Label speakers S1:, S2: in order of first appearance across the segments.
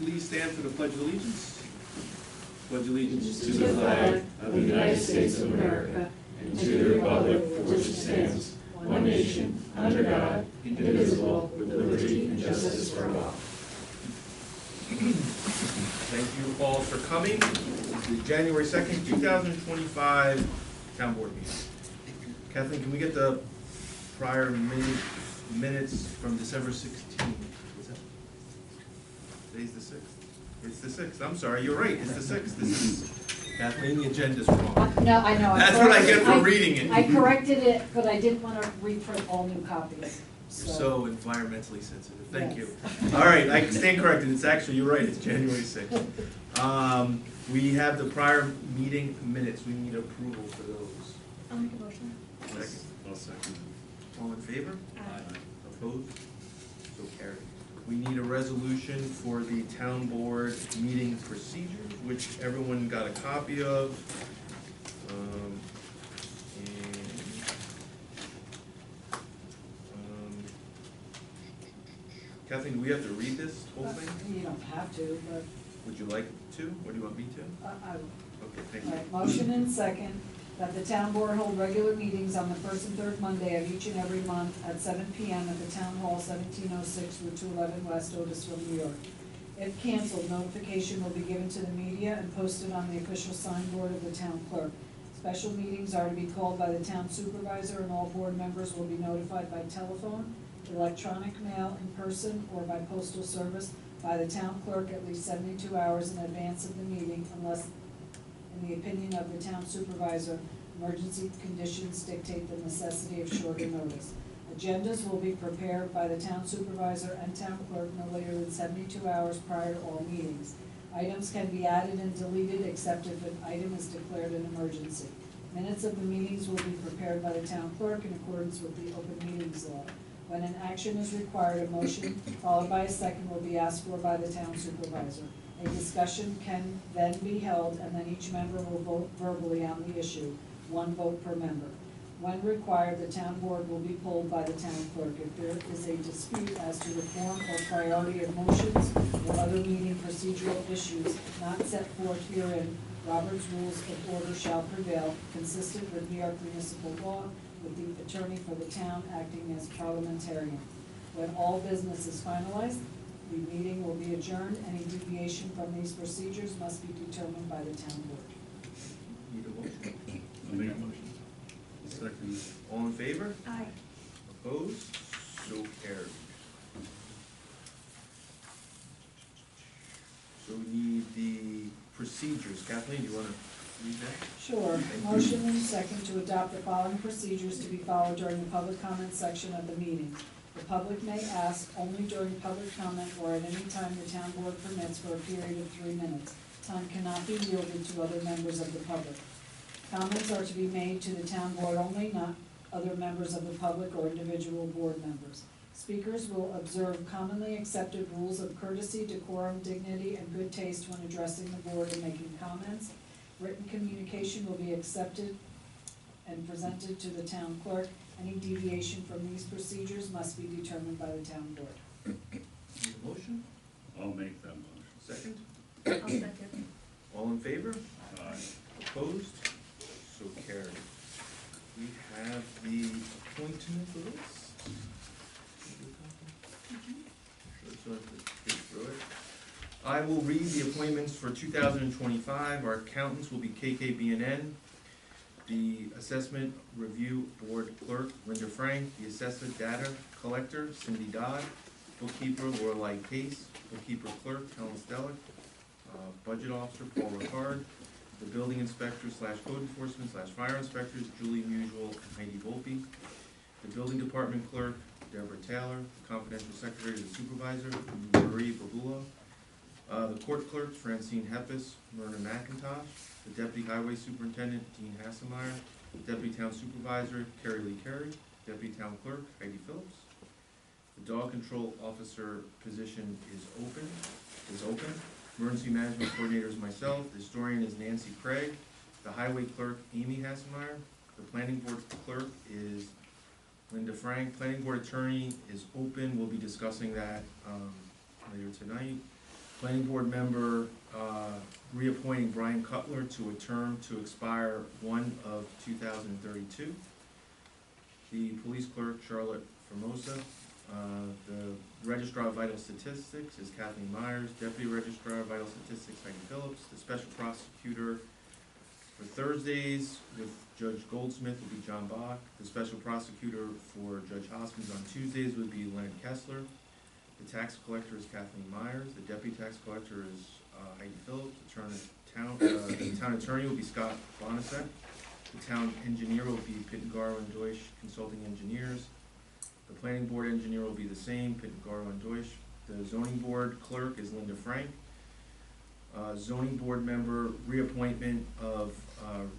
S1: please stand for the Pledge of Allegiance? Pledge allegiance
S2: To the flag of the United States of America and to the republic for which it stands, one nation, under God, indivisible, with liberty and justice for all.
S1: Thank you all for coming to the January 2nd, 2025 Town Board meeting. Kathleen, can we get the prior minutes from December 16th? What's that? Today's the 6th. It's the 6th. I'm sorry, you're right. It's the 6th. This is Kathleen, the agenda's wrong.
S3: No, I know.
S1: That's what I get for reading it.
S3: I corrected it, but I didn't want to reprint all new copies.
S1: So environmentally sensitive. Thank
S3: Yes.
S1: you. All right, I stand corrected. It's actually, you're right, it's January 6th. We have the prior meeting minutes. We need approval for those.
S4: I'll make a motion.
S1: Second.
S2: I'll second.
S1: All in favor?
S4: Aye.
S1: Opposed? So carried. We need a resolution for the town board meeting procedures, which everyone got a copy of. Kathleen, do we have to read this whole thing?
S3: You don't have to, but
S1: Would you like to, or do you want me to?
S3: I will.
S1: Okay, thank
S3: All
S1: you.
S3: right, motion and second that the town board hold regular meetings on the first and third Monday of each and every month at 7 p.m. at the Town Hall, 1706 Route 211 West, Otisville, New York. If canceled, notification will be given to the media and posted on the official signboard of the town clerk. Special meetings are to be called by the town supervisor, and all board members will be notified by telephone, electronic mail, in person, or by postal service by the town clerk at least 72 hours in advance of the meeting, unless, in the opinion of the town supervisor, emergency conditions dictate the necessity of shorter notice. Agendas will be prepared by the town supervisor and town clerk no later than 72 hours prior to all meetings. Items can be added and deleted except if an item is declared an emergency. Minutes of the meetings will be prepared by the town clerk in accordance with the open meetings law. When an action is required, a motion followed by a second will be asked for by the town supervisor. A discussion can then be held, and then each member will vote verbally on the issue, one vote per member. When required, the town board will be polled by the town clerk. If there is a dispute as to the form or priority of motions or other meeting procedural issues not set forth herein, Robert's Rules of Order shall prevail, consistent with New York municipal law, with the attorney for the town acting as parliamentarian. When all business is finalized, the meeting will be adjourned. Any deviation from these procedures must be determined by the town board.
S1: Need a motion?
S2: I'll make a motion. Second.
S1: All in favor?
S4: Aye.
S1: Opposed? So carried. So we need the procedures. Kathleen, do you want to read that?
S3: Sure. Motion and second to adopt the following procedures to be followed during the public comment section of the meeting. The public may ask only during public comment or at any time the town board permits for a period of 3 minutes. Time cannot be yielded to other members of the public. Comments are to be made to the town board only, not other members of the public or individual board members. Speakers will observe commonly accepted rules of courtesy, decorum, dignity, and good taste when addressing the board and making comments. Written communication will be accepted and presented to the town clerk. Any deviation from these procedures must be determined by the town board.
S1: Need a motion?
S2: I'll make that motion.
S1: Second?
S4: I'll second.
S1: All in favor?
S2: Aye.
S1: Opposed? So carried. We have the appointment list. Sure, so I have to get through it. I will read the appointments for 2025. Our accountants will be KKB&N. The Assessment Review Board Clerk, Linda Frank. The Assessment Data Collector, Cindy Dodd. Bookkeeper, Lorelei Case. Bookkeeper Clerk, Helen Stellick. Budget Officer, Paul Ricard. The Building Inspector / Code Enforcement / Fire Inspectors, Julie Musial and Heidi Volpe. The Building Department Clerk, Deborah Taylor. Confidential Secretary to the Supervisor, Marie Babula. The Court Clerks, Francine Heppes, Myrna McIntosh. The Deputy Highway Superintendent, Dean Hassemeyer. The Deputy Town Supervisor, Carrie Lee Carey. Deputy Town Clerk, Heidi Phillips. The Dog Control Officer position is open. Emergency Management Coordinator is myself. The Historian is Nancy Craig. The Highway Clerk, Amy Hassemeyer. The Planning Board Clerk is Linda Frank. Planning Board Attorney is open. We'll be discussing that later tonight. Planning board member, reappointing Brian Cutler to a term to expire 1/2032. The police clerk, Charlotte Formosa. The registrar of vital statistics is Kathleen Myers. Deputy registrar of vital statistics, Heidi Phillips. The special prosecutor for Thursdays with Judge Goldsmith will be John Bach. The special prosecutor for Judge Hoskins on Tuesdays would be Len Kessler. The tax collector is Kathleen Myers. The deputy tax collector is Heidi Phillips. The town attorney will be Scott Bonasek. The town engineer will be Pittengarrow and Deutsch Consulting Engineers. The planning board engineer will be the same, Pittengarrow and Deutsch. The zoning board clerk is Linda Frank. Zoning board member reappointment of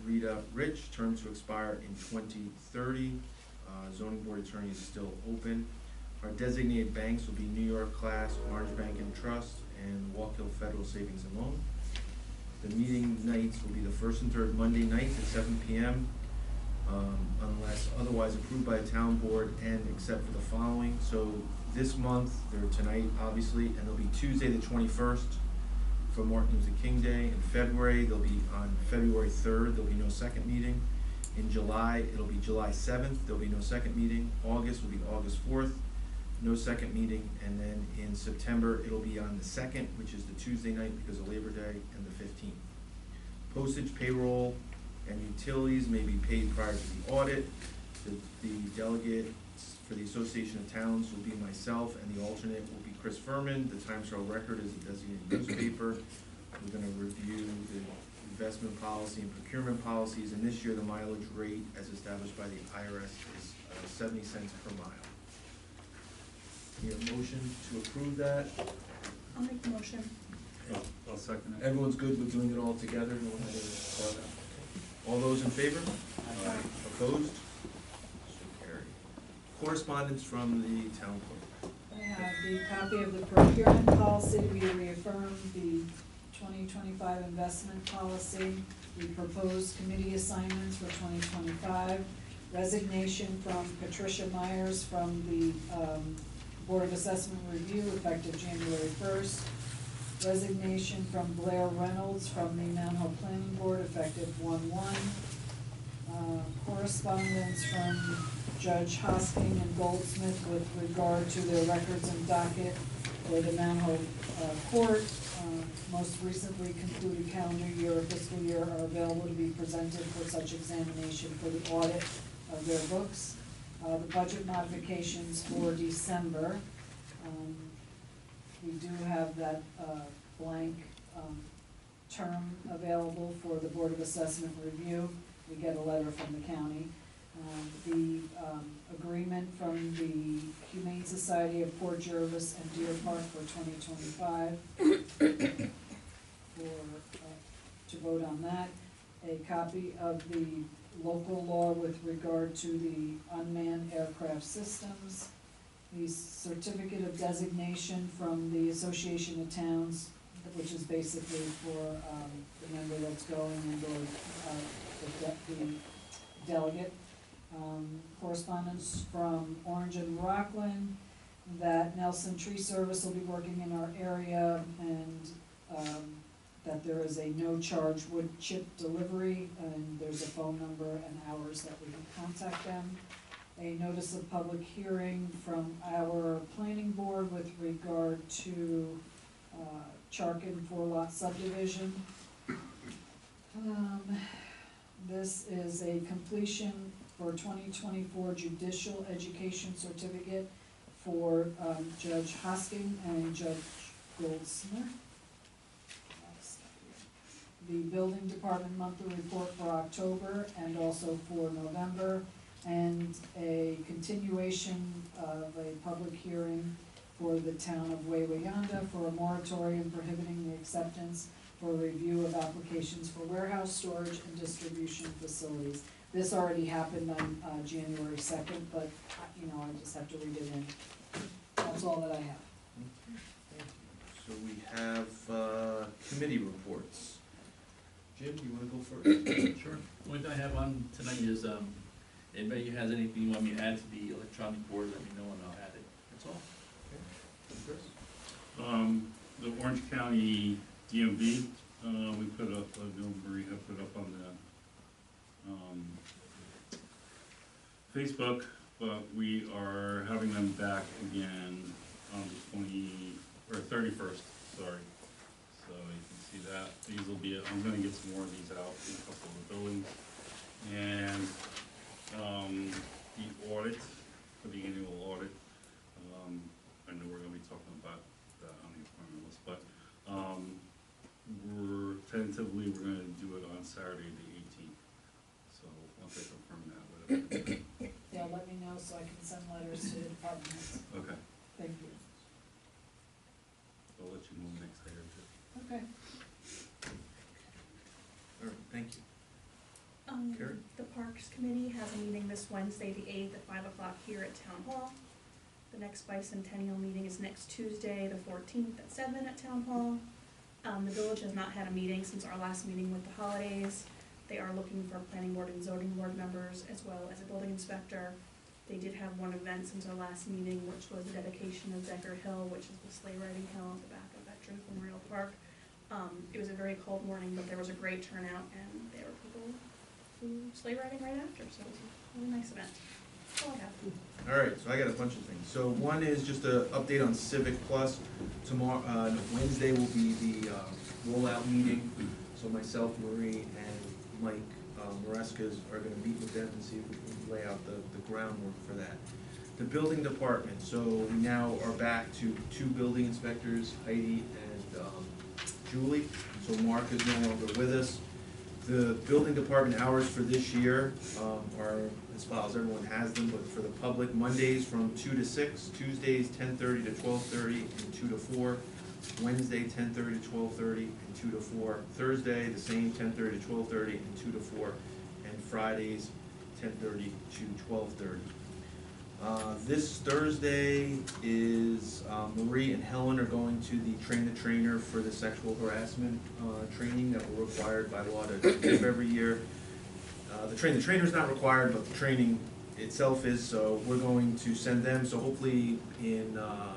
S1: Rita Rich, term to expire in 2030. Zoning board attorney is still open. Our designated banks will be New York Class, Orange Bank and Trust, and Walk Hill Federal Savings and Loan. The meeting nights will be the first and third Monday nights at 7 p.m. Unless otherwise approved by the town board, and except for the following. So this month, they're tonight, obviously, and they'll be Tuesday the 21st for Martin Luther King Day. In February, they'll be on February 3rd, there'll be no second meeting. In July, it'll be July 7th, there'll be no second meeting. August will be August 4th, no second meeting. And then in September, it'll be on the 2nd, which is the Tuesday night because of Labor Day, and the 15th. Postage, payroll, and utilities may be paid prior to the audit. The delegate for the Association of Towns will be myself, and the alternate will be Chris Furman. The Times Herald Record is a designated newspaper. We're gonna review the investment policy and procurement policies, and this year the mileage rate as established by the IRS is 70 cents per mile. Need a motion to approve that?
S4: I'll make the motion.
S2: I'll second it.
S1: Everyone's good with doing it all together? No one had any- All those in favor?
S4: Aye.
S1: Opposed? So carried. Correspondence from the town clerk.
S3: I have the copy of the procurement policy to be reaffirmed, the 2025 investment policy, the proposed committee assignments for 2025, resignation from Patricia Myers from the Board of Assessment Review effective January 1st, resignation from Blair Reynolds from the Mount Hope Planning Board effective 1/1. Correspondence from Judge Hosking and Goldsmith with regard to their records and docket for the Mount Hope Court. Most recently concluded calendar year or fiscal year are available to be presented for such examination for the audit of their books. The budget modifications for December. We do have that blank term available for the Board of Assessment review. We get a letter from the county. The agreement from the Humane Society of Port Jervis and Deer Park for 2025. To vote on that. A copy of the local law with regard to the unmanned aircraft systems. The certificate of designation from the Association of Towns, which is basically for the member that's going and or the delegate. Correspondence from Orange and Rockland that Nelson Tree Service will be working in our area, and that there is a no-charge wood chip delivery, and there's a phone number and hours that we can contact them. A notice of public hearing from our planning board with regard to Charkin 4-lot subdivision. This is a completion for 2024 judicial education certificate for Judge Hosking and Judge Goldsmith. The building department monthly report for October and also for November, and a continuation of a public hearing for the town of Wawayanda for a moratorium prohibiting the acceptance for review of applications for warehouse storage and distribution facilities. This already happened on January 2nd, but, I just have to read it in. That's all that I have.
S1: So we have committee reports. Jim, you wanna go first?
S5: Sure. Only thing I have on tonight is, anybody who has anything you want me to add to the electronic board, let me know and I'll add it. That's all.
S1: Chris?
S2: the Orange County DMV, we put up, Marie had put up on the Facebook, but we are having them back again on the 31st, sorry. So you can see that, these will be, I'm gonna get some more of these out in a couple of the buildings. And, the audit, for the annual audit, I know we're gonna be talking about that on the appointment list, but, we're gonna do it on Saturday the 18th. So once I confirm that, whatever.
S3: Yeah, let me know so I can send letters to the department heads.
S2: Okay,
S3: Thank you.
S2: I'll let you know next day or two.
S3: Okay.
S1: All right, thank you. Karen?
S4: The Parks Committee has a meeting this Wednesday, the 8th, at 5 o'clock here at Town Hall. The next bicentennial meeting is next Tuesday, the 14th, at 7 at Town Hall. The village has not had a meeting since our last meeting with the holidays. They are looking for planning board and zoning board members, as well as a building inspector. They did have one event since our last meeting, which was the dedication of Decker Hill, which is the sleigh riding hill at the back of Veterans Memorial Park. It was a very cold morning, but there was a great turnout, and there were people who sleigh riding right after, so it was a really nice event. That's all I have.
S1: All right, so I got a bunch of things. So one is just an update on Civic Plus. Tomorrow, Wednesday will be the rollout meeting. So myself, Marie, and Mike Marescas are gonna meet with them and see if we can lay out the groundwork for that. The building department, so we now are back to 2 building inspectors, Heidi and Julie. So Mark is no longer with us. The building department hours for this year are as follows. Everyone has them, but for the public, Mondays from 2 to 6, Tuesdays 10:30 to 12:30 and 2 to 4, Wednesday 10:30 to 12:30 and 2 to 4, Thursday the same 10:30 to 12:30 and 2 to 4, and Fridays 10:30 to 12:30. This Thursday is Marie and Helen are going to the train-the-trainer for the sexual harassment training that we're required by law to give every year. The train-the-trainer is not required, but the training itself is, so we're going to send them, so hopefully in, I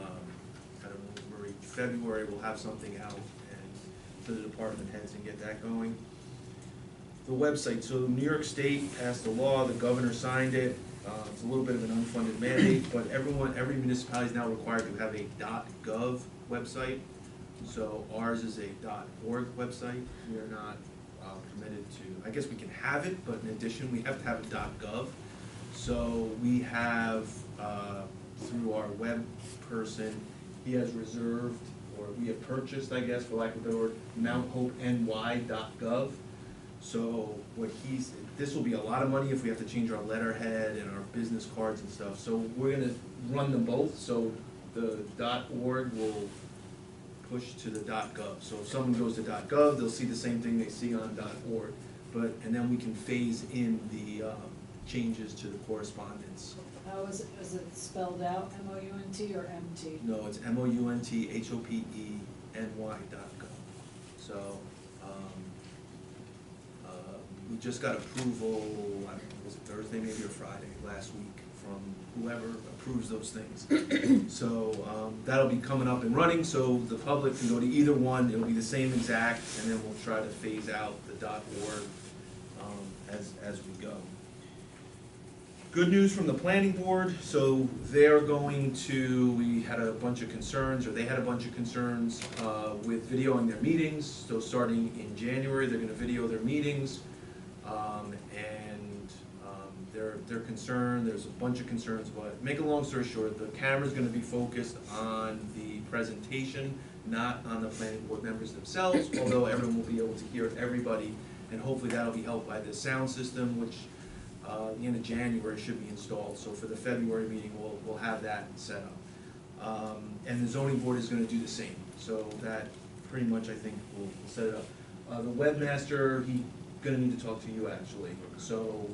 S1: don't know, Marie, February, we'll have something out and to the department heads and get that going. The website, so New York State passed a law, the governor signed it. It's a little bit of an unfunded mandate, but every municipality is now required to have a .gov website. So ours is a .org website. We are not permitted to, I guess we can have it, but in addition, we have to have a .gov. So we have, through our web person, he has reserved, or we have purchased, I guess, for lack of a better word, MountHopeNY.gov. So what this will be a lot of money if we have to change our letterhead and our business cards and stuff. So we're gonna run them both, so the .org will push to the .gov. So if someone goes to .gov, they'll see the same thing they see on .org. And then we can phase in the changes to the correspondence.
S3: How is it spelled out, M-O-U-N-T or M-T?
S1: No, it's MOUNTHOPENY.gov. So, we just got approval, I don't know, was it Thursday maybe or Friday last week from whoever approves those things. So, that'll be coming up and running, so the public can go to either one, it'll be the same exact, and then we'll try to phase out the .org, as we go. Good news from the planning board, so they're going to, we had a bunch of concerns, or they had a bunch of concerns with videoing their meetings. So starting in January, they're gonna video their meetings. They're concerned, there's a bunch of concerns, but make a long story short, the camera's gonna be focused on the presentation, not on the planning board members themselves, although everyone will be able to hear everybody, and hopefully that'll be helped by the sound system, which the end of January should be installed. So for the February meeting, we'll have that set up. And the zoning board is gonna do the same, so that pretty much, I think, we'll set it up. The webmaster, he's gonna need to talk to you actually, so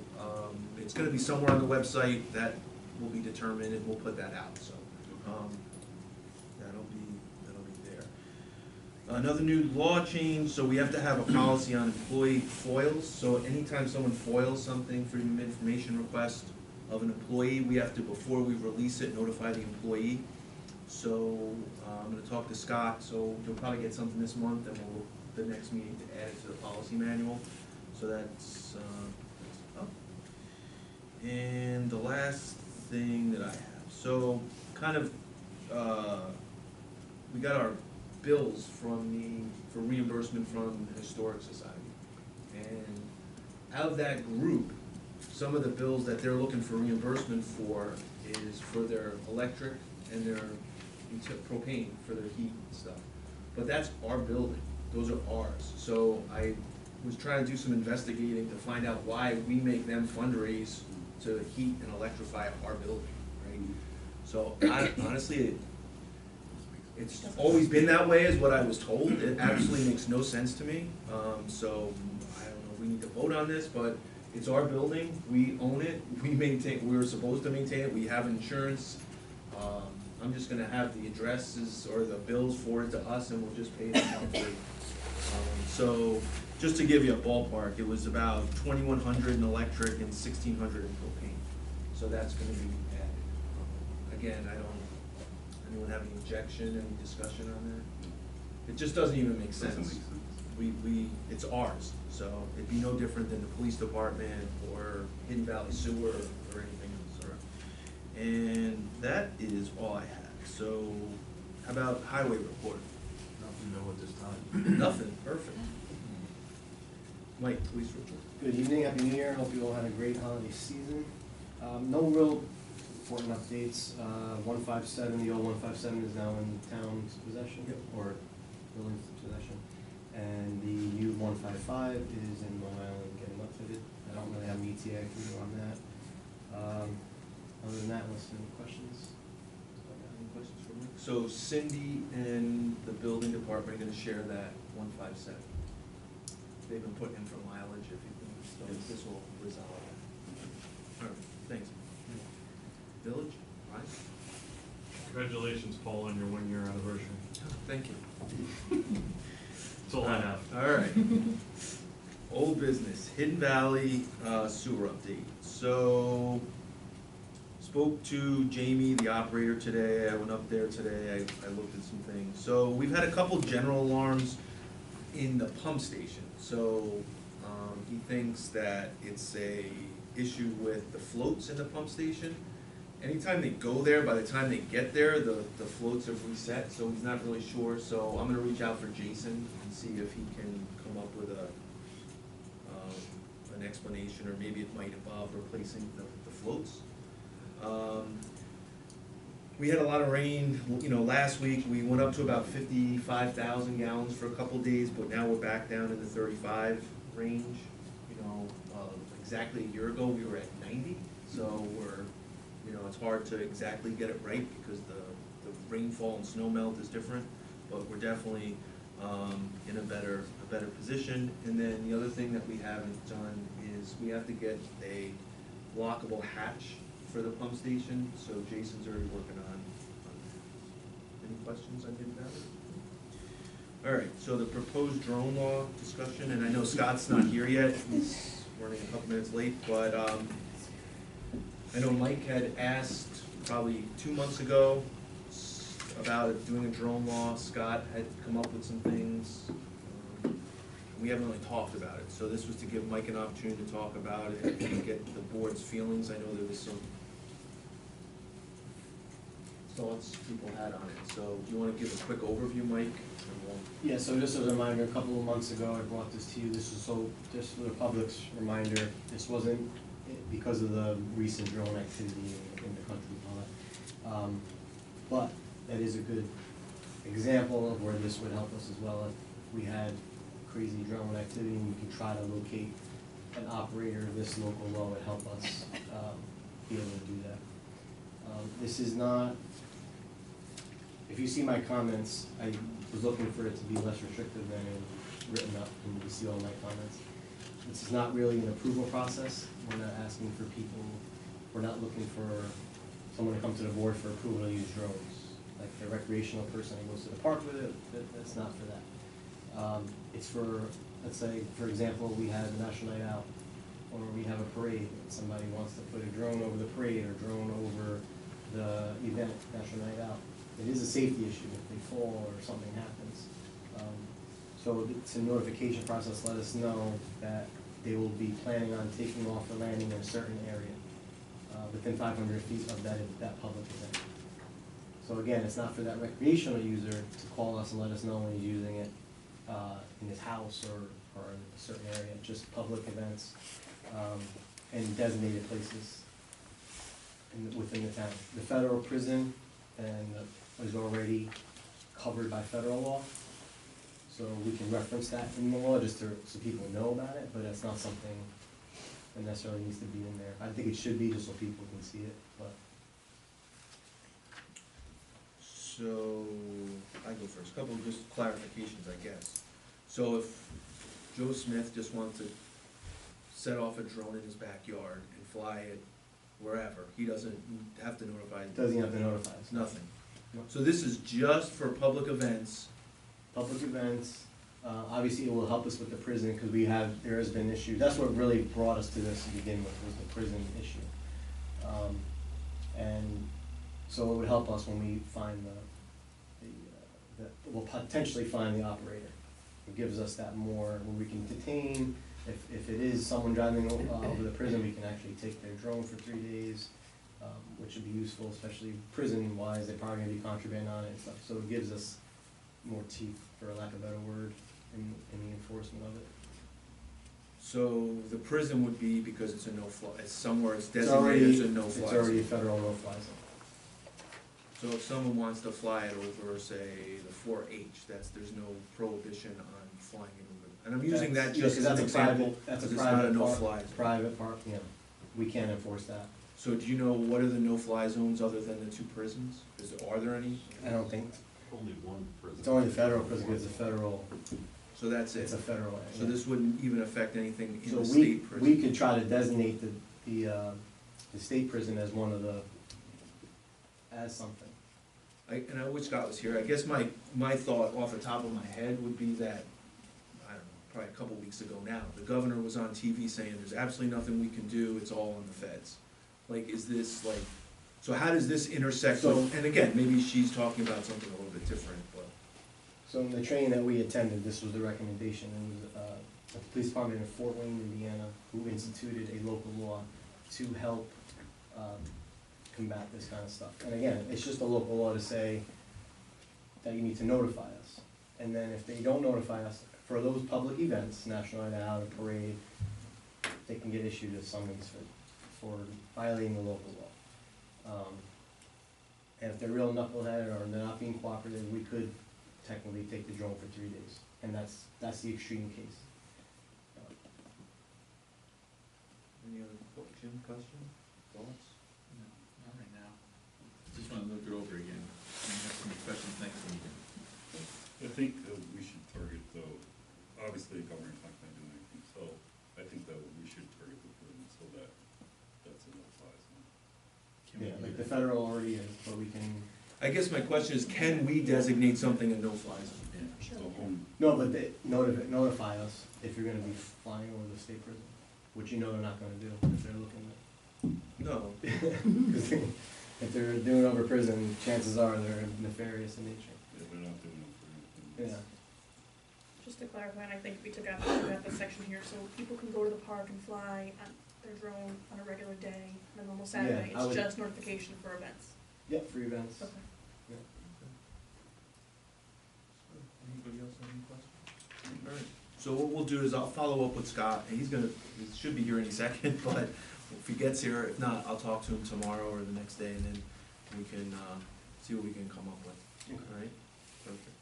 S1: it's gonna be somewhere on the website that will be determined, and we'll put that out, so that'll be there. Another new law change, so we have to have a policy on employee foils. So anytime someone foils something, freedom of information request of an employee, we have to, before we release it, notify the employee. So, I'm gonna talk to Scott, so you'll probably get something this month, and we'll, the next meeting to add it to the policy manual, so that's up. And the last thing that I have, so, kind of, we got our bills for reimbursement from the Historic Society. And out of that group, some of the bills that they're looking for reimbursement for is for their electric and their propane for their heat and stuff. But that's our building, those are ours. So I was trying to do some investigating to find out why we make them fundraise to heat and electrify our building, right? So honestly, it's always been that way is what I was told. It absolutely makes no sense to me. So I don't know if we need to vote on this, but it's our building, we own it, we're supposed to maintain it, we have insurance. I'm just gonna have the addresses or the bills forwarded to us and we'll just pay them monthly. So, just to give you a ballpark, it was about 2,100 in electric and 1,600 in propane. So that's gonna be added. Again, anyone have any objection, any discussion on that? It just doesn't even make sense.
S2: Doesn't make sense.
S1: It's ours, so it'd be no different than the police department or Hidden Valley Sewer or anything else. And that is all I have. So, how about highway report?
S6: Nothing new at this time.
S1: Nothing, perfect. Mike, police report.
S7: Good evening, happy new year, hope you all had a great holiday season. No real important updates, 157, the old 157 is now in the town's possession,
S1: Yep.
S7: or building's possession. And the new 155 is in Long Island getting upfitted. I don't really have an ETA for you on that. Other than that, unless any questions?
S1: Any questions for Mike? So Cindy and the building department are gonna share that 157. They've been putting in for mileage if you think, so this will resolve that. All right, thanks. Village, right?
S6: Congratulations, Paul, on your 1-year anniversary.
S1: Thank you.
S6: That's all I have.
S1: All right. Old business, Hidden Valley sewer update. So, spoke to Jamie, the operator, today. I went up there today, I looked at some things. So, we've had a couple general alarms in the pump station. So, he thinks that it's a issue with the floats in the pump station. Anytime they go there, by the time they get there, the floats have reset, so he's not really sure. So I'm gonna reach out for Jason and see if he can come up with an explanation, or maybe it might involve replacing the floats. We had a lot of rain, last week. We went up to about 55,000 gallons for a couple days, but now we're back down in the 35 range. Exactly a year ago, we were at 90, so it's hard to exactly get it right because the rainfall and snow melt is different, but we're definitely in a better position. And then the other thing that we haven't done is we have to get a lockable hatch for the pump station, so Jason's already working on that. Any questions on Hidden Valley? All right, so the proposed drone law discussion, and I know Scott's not here yet, he's running a couple minutes late, but I know Mike had asked probably 2 months ago about doing a drone law. Scott had come up with some things. We haven't really talked about it, so this was to give Mike an opportunity to talk about it and get the board's feelings. I know there was some thoughts people had on it. So do you want to give a quick overview, Mike? And we'll-
S7: Yeah, so just as a reminder, a couple of months ago, I brought this to you, this is just for the public's reminder, this wasn't because of the recent drone activity in the country and all that. But that is a good example of where this would help us as well. If we had crazy drone activity and we could try to locate an operator of this local law, would help us be able to do that. This is not, if you see my comments, I was looking for it to be less restrictive than it was written up, and you see all my comments. This is not really an approval process. We're not asking for people, we're not looking for someone to come to the board for approval to use drones. Like the recreational person that goes to the park with it, that's not for that. It's for, let's say, for example, we have a National Night Out, or we have a parade, and somebody wants to put a drone over the parade or drone over the event, National Night Out. it is a safety issue if they fall or something happens. So it's a notification process, let us know that they will be planning on taking off or landing in a certain area, within 500 feet of that public event. So again, it's not for that recreational user to call us and let us know when he's using it, in his house or in a certain area, just public events, and designated places within the town. The federal prison is already covered by federal law, so we can reference that in the law just so people know about it, but it's not something that necessarily needs to be in there. I think it should be just so people can see it, but.
S1: So, I go first, couple of just clarifications, I guess. So if Joe Smith just wants to set off a drone in his backyard and fly it wherever, he doesn't have to notify.
S7: Doesn't have to notify us.
S1: Nothing.
S7: No.
S1: So this is just for public events.
S7: Public events, obviously it will help us with the prison, because there has been issues, that's what really brought us to this to begin with, was the prison issue. And so it would help us when we find we'll potentially find the operator. It gives us that more, where we can detain, if it is someone driving over the prison, we can actually take their drone for 3 days, which would be useful, especially prison-wise, they're probably gonna be contraband on it and stuff, so it gives us more teeth, for lack of a better word, in the enforcement of it.
S1: So the prison would be, because it's a no-fly, it's somewhere it's
S7: It's
S1: designated as a
S7: already,
S1: no-fly
S7: it's already a
S1: zone.
S7: federal no-fly zone.
S1: So if someone wants to fly it over, say, the 4-H, there's no prohibition on flying it over. And I'm using that
S7: That's- yeah,
S1: just
S7: 'cause
S1: as an
S7: that's a
S1: example,
S7: private- that's a
S1: because it's not a
S7: private
S1: no-fly
S7: park,
S1: zone.
S7: private park, you know, we can't enforce that.
S1: So do you know what are the no-fly zones other than the two prisons? Are there any?
S7: I don't think,
S6: Only one prison.
S7: it's only the federal, because it's a federal,
S1: So that's
S7: it's
S1: it.
S7: a federal.
S1: So this wouldn't even affect anything in
S7: So
S1: the
S7: we
S1: state prison?
S7: we could try to designate the state prison as one of as something.
S1: And I wish Scott was here. I guess my thought off the top of my head would be that, I don't know, probably a couple weeks ago now, the governor was on TV saying there's absolutely nothing we can do, it's all on the feds. Like, is this like, so how does this intersect with,
S7: So-
S1: and again, maybe she's talking about something a little bit different, but.
S7: So in the training that we attended, this was the recommendation, it was the police department in Fort Wayne, Indiana, who instituted a local law to help combat this kind of stuff. And again, it's just a local law to say that you need to notify us. And then if they don't notify us, for those public events, National Night Out, a parade, they can get issued a summons for violating the local law. And if they're real knucklehead or they're not being cooperative, we could technically take the drone for 3 days, and that's the extreme case.
S1: Any other, Jim, question, thoughts?
S5: No, not right now. Just wanna look it over again. And have some questions next week.
S2: I think we should target though, obviously the government's not gonna do anything, so I think that we should target the prison so that's a no-fly zone.
S5: Can we
S7: Yeah,
S5: do
S7: like the
S5: that?
S7: federal already is, but we can,
S1: I guess my question is, can we designate something a no-fly zone?
S5: Yeah.
S4: Sure.
S2: So home,
S7: no, but they notify us if you're gonna be flying over the state prison, which you know they're not gonna do if they're looking
S1: No,
S7: at, 'cause if they're doing over prison, chances are they're nefarious in nature.
S2: yeah, they're not doing it for anything.
S7: Yeah.
S4: Just to clarify, and I think we took out this section here, so people can go to the park and fly on their drone on a regular day, on a normal Saturday,
S7: I
S4: it's
S7: would-
S4: just notification for events.
S7: Yep, free events.
S4: Okay.
S1: Anybody else have any questions? All right, so what we'll do is I'll follow up with Scott, and he should be here any second, but if he gets here, if not, I'll talk to him tomorrow or the next day, and then we can, see what we can come up with.
S7: Okay.
S1: All right, perfect.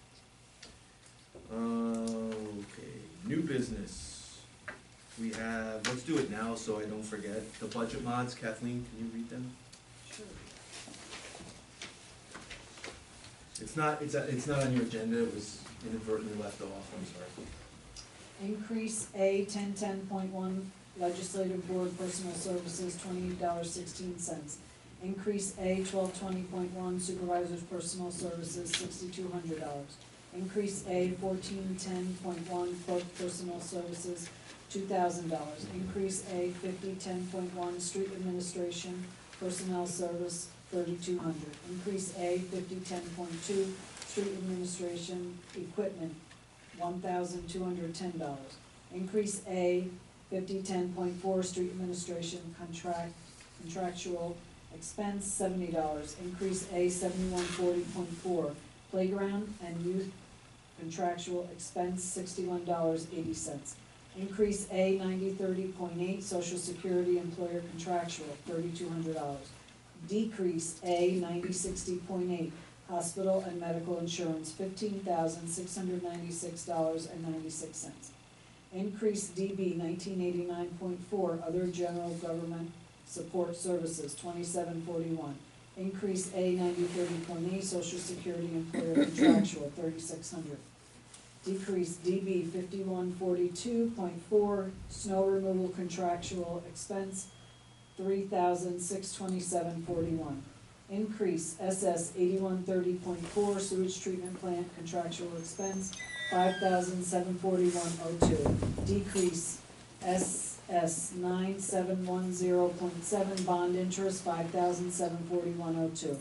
S1: Okay, new business. We have, let's do it now so I don't forget, the budget mods. Kathleen, can you read them?
S3: Sure.
S1: It's not on your agenda, it was inadvertently left off, I'm sorry.
S3: Increase A 1010.1 Legislative Board Personal Services, $28.16. Increase A 1220.1 Supervisors Personal Services, $6,200. Increase A 1410.1 Clerk Personal Services, $2,000. Increase A 5010.1 Street Administration Personnel Service, $3,200. Increase A 5010.2, street administration equipment, $1,210. Increase A 5010.4, street administration contractual expense, $70. Increase A 7140.4, playground and youth contractual expense, $61.80. Increase A 9030.8, social security employer contractual, $3,200. Decrease A 9060.8, hospital and medical insurance, $15,696.96. Increase DB 1989.4, other general government support services, $27.41. Increase A 9030.8, social security employer contractual, $3,600. Decrease DB 5142.4, snow removal contractual expense, $3,627.41. Increase SS 8130.4, sewage treatment plant contractual expense, $5,741.02. Decrease SS 9710.7, bond interest, $5,741.02.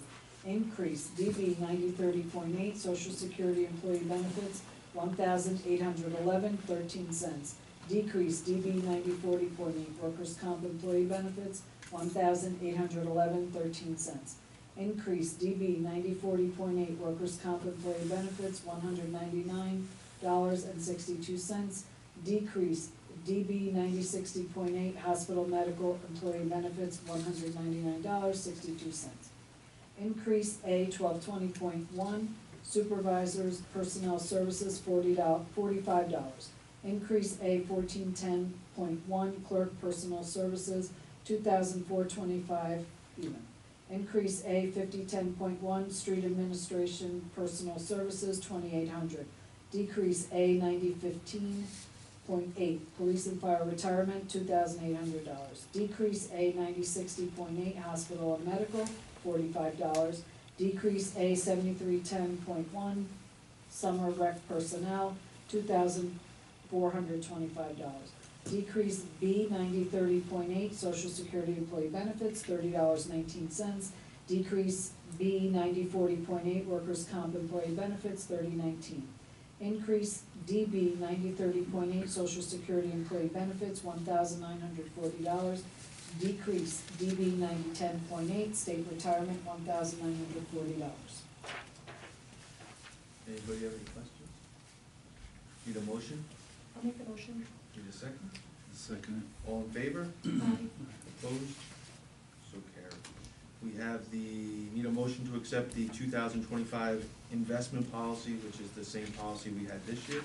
S3: Increase DB 9030.8, social security employee benefits, $1,811.13. Decrease DB 9040.8, workers' comp employee benefits, $1,811.13. Increase DB 9040.8, workers' comp employee benefits, $199.62. Decrease DB 9060.8, hospital medical employee benefits, $199.62. Increase A 1220.1, supervisors personnel services, $45. Increase A 1410.1, clerk personnel services, $2,425 even. Increase A 5010.1, street administration personnel services, $2,800. Decrease A 9015.8, police and fire retirement, $2,800. Decrease A 9060.8, hospital and medical, $45. Decrease A 7310.1, summer rec personnel, $2,425. Decrease B 9030.8, social security employee benefits, $30.19. Decrease B 9040.8, workers' comp employee benefits, $30.19. Increase DB 9030.8, social security employee benefits, $1,940. Decrease DB 9010.8, state retirement, $1,940.
S1: Anybody have any questions? Need a motion?
S4: I'll make the motion.
S1: Need a second?
S2: Second.
S1: All in favor?
S4: Aye.
S1: Opposed? So carried. We have need a motion to accept the 2025 investment policy, which is the same policy we had this year.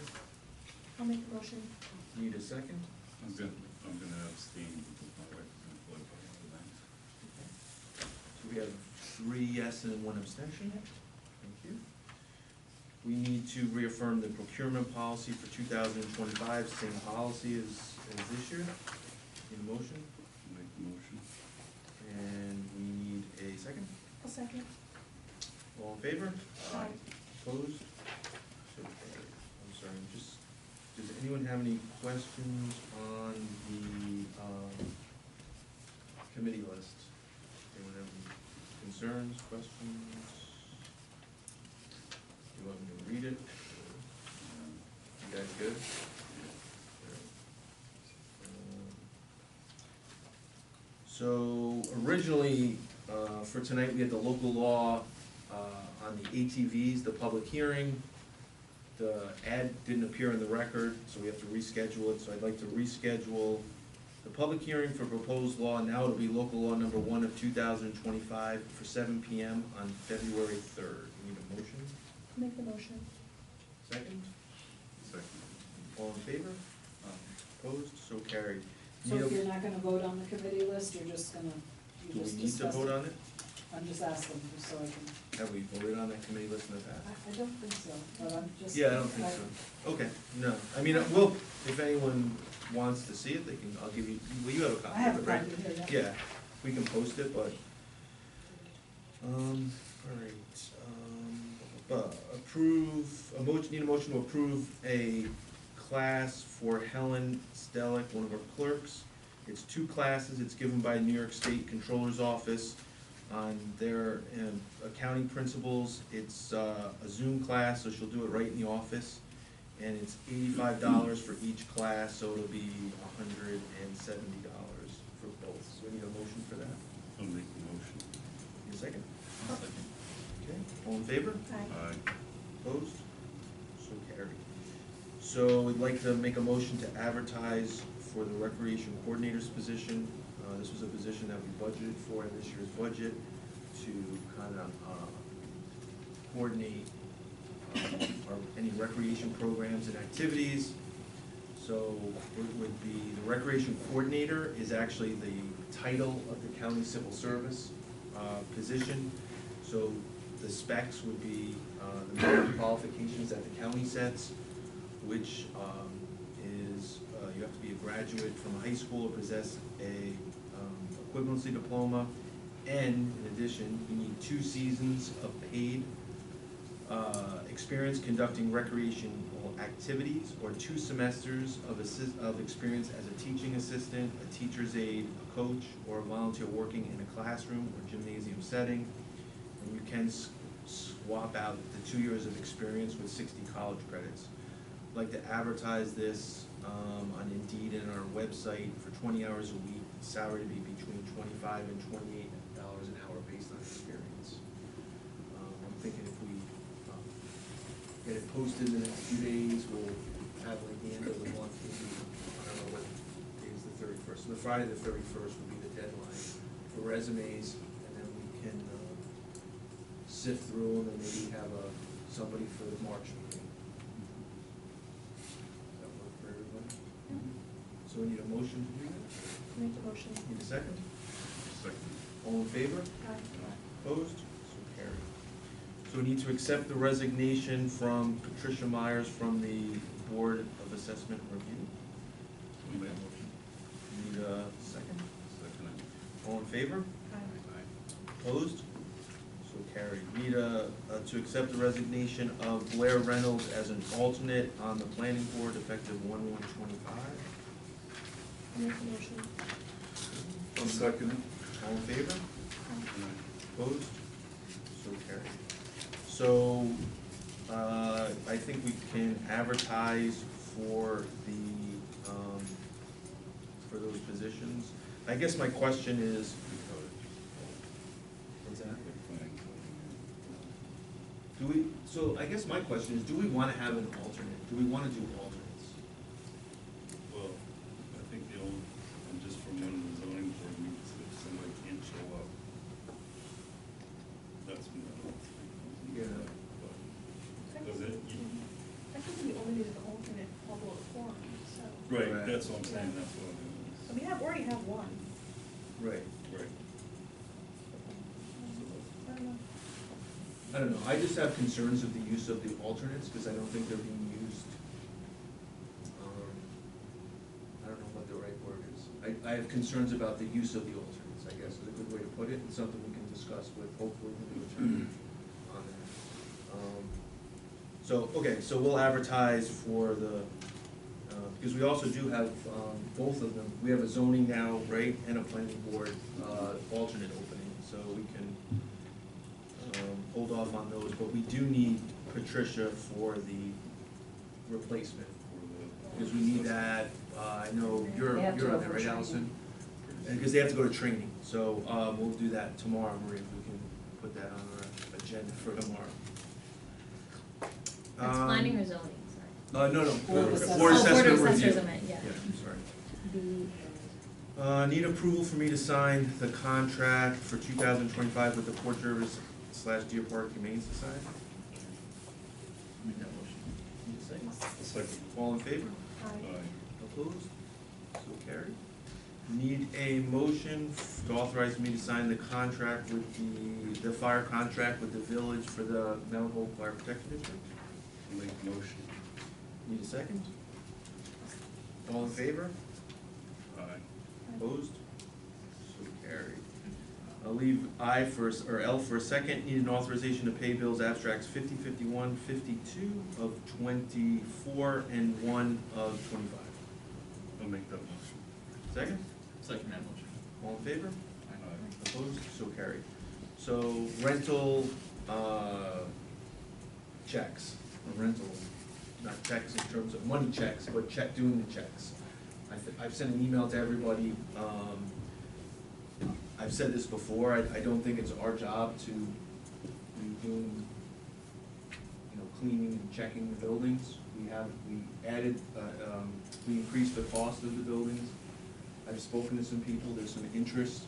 S4: I'll make the motion.
S1: Need a second?
S2: I'm gonna abstain because my wife is employed by the bank.
S1: So we have 3 yes and 1 abstention. Thank you. We need to reaffirm the procurement policy for 2025, same policy as this year. Need a motion?
S2: Make the motion.
S1: And we need a second.
S4: I'll second.
S1: All in favor?
S4: Aye.
S1: Opposed? So carried. I'm sorry, does anyone have any questions on the committee list? Anyone have any concerns, questions? You want me to read it? You guys good? So originally, for tonight, we had the local law on the ATVs, the public hearing. The ad didn't appear in the record, so we have to reschedule it, so I'd like to reschedule the public hearing for proposed law. Now it'll be local law number 1 of 2025 for 7 PM on February 3rd. We need a motion?
S4: I'll make the motion.
S1: Second?
S2: Second.
S1: All in favor? Opposed? So carried.
S3: So if you're not gonna vote on the committee list, you're just gonna,
S1: Do we need to vote on it?
S3: I'm just asking, just so I can,
S1: Have we voted on that committee list in the past?
S3: I don't think so, but I'm just.
S1: Yeah, I don't think so. Okay, no, I mean, well, if anyone wants to see it, they can, I'll give you, well, you have a
S3: I
S1: copy
S3: have
S1: of
S3: a
S1: it, right?
S3: copy here,
S1: Yeah, we can post it, but, all right, need a motion to approve a class for Helen Stellick, one of our clerks. It's 2 classes, it's given by New York State Controller's Office. on their accounting principles. It's a Zoom class, so she'll do it right in the office. And it's $85 for each class, so it'll be $170 for both. So we need a motion for that.
S2: I'll make the motion.
S1: Need a second?
S5: I'll second.
S1: Okay, all in favor?
S4: Aye.
S2: Aye.
S1: Opposed? So carried. So we'd like to make a motion to advertise for the recreation coordinator's position. This was a position that we budgeted for in this year's budget to kind of coordinate any recreation programs and activities. So it would be, the recreation coordinator is actually the title of the county civil service position. So the specs would be the minimum qualifications that the county sets, which is you have to be a graduate from high school or possess a equivalency diploma, and in addition, you need 2 seasons of paid experience conducting recreational activities, or 2 semesters of experience as a teaching assistant, a teacher's aide, a coach, or a volunteer working in a classroom or gymnasium setting. And you can swap out the 2 years of experience with 60 college credits. I'd like to advertise this on Indeed and our website for 20 hours a week, salary to be between $25 and $28 an hour based on experience. I'm thinking if we get it posted in the next few days, we'll have like the end of the month, maybe, I don't know what day is the 31st. So the Friday the 31st will be the deadline for resumes, and then we can sift through them and maybe have somebody for the March meeting. Does that work for everybody? So we need a motion to do that?
S4: Make the motion.
S1: Need a second?
S2: Second.
S1: All in favor?
S4: Aye.
S1: Opposed? So carried. So we need to accept the resignation from Patricia Myers from the Board of Assessment Review.
S2: I'll make the motion.
S1: Need a second?
S2: Second it.
S1: All in favor?
S4: Aye.
S2: Aye.
S1: Opposed? So carried. Need to accept the resignation of Blair Reynolds as an alternate on the planning board effective 1/1/25.
S4: Make the motion.
S5: I'll second it.
S1: All in favor?
S4: Aye.
S1: Opposed? So carried. So, I think we can advertise for for those positions. I guess my question is, what's that? Do we, so I guess my question is, do we wanna have an alternate? Do we wanna do alternates?
S2: Well, I think the old, and just from one of the zoning board meetings, if somebody can't show up, that's when I don't think.
S1: Yeah.
S2: Does it?
S4: I think we only needed an alternate although a forum, so.
S2: Right,
S1: Right.
S2: that's what I'm saying, that's what I'm doing.
S4: So we already have one.
S1: Right.
S2: Right.
S4: I don't know.
S1: I don't know, I just have concerns of the use of the alternates, because I don't think they're being used. I don't know what the right word is. I have concerns about the use of the alternates, I guess, is a good way to put it, and something we can discuss with, hopefully, the new attorney on that. So, okay, so we'll advertise for the, because we also do have, both of them, we have a zoning now, right, and a planning board, alternate opening, so we can, hold off on those, but we do need Patricia for the replacement, because we need that, I know you're
S3: They have to
S1: on
S3: go
S1: there,
S3: for
S1: right,
S3: training.
S1: Allison? And because they have to go to training, so, we'll do that tomorrow, Marie, if we can put that on our agenda for tomorrow.
S8: That's planning or zoning, sorry.
S1: No,
S3: Board of Assessors.
S1: Board
S8: Oh, Board
S1: Assessment
S8: of
S1: Review.
S8: Assessors, I meant, yeah.
S1: Sorry. Need approval for me to sign the contract for 2025 with the Port Jervis / Deer Park Humane Society.
S5: Make that motion.
S1: Need a second?
S2: Second.
S1: All in favor?
S4: Aye.
S2: Aye.
S1: Opposed? So carried. Need a motion to authorize me to sign the contract with the fire contract with the village for the Mount Hope Fire Protection District.
S2: I'll make the motion.
S1: Need a second? All in favor?
S2: Aye.
S1: Opposed? So carried. I'll leave I first, or L for a second. Need an authorization to pay bills abstracts 50, 51, 52 of 24 and 1 of 25.
S2: I'll make that motion.
S1: Second?
S5: Second that motion.
S1: All in favor?
S2: Aye.
S1: Opposed? So carried. So rental, checks, or rental, not checks in terms of money checks, but doing the checks. I've sent an email to everybody, I've said this before, I don't think it's our job to be doing, cleaning and checking the buildings. We increased the cost of the buildings. I've spoken to some people, there's some interest,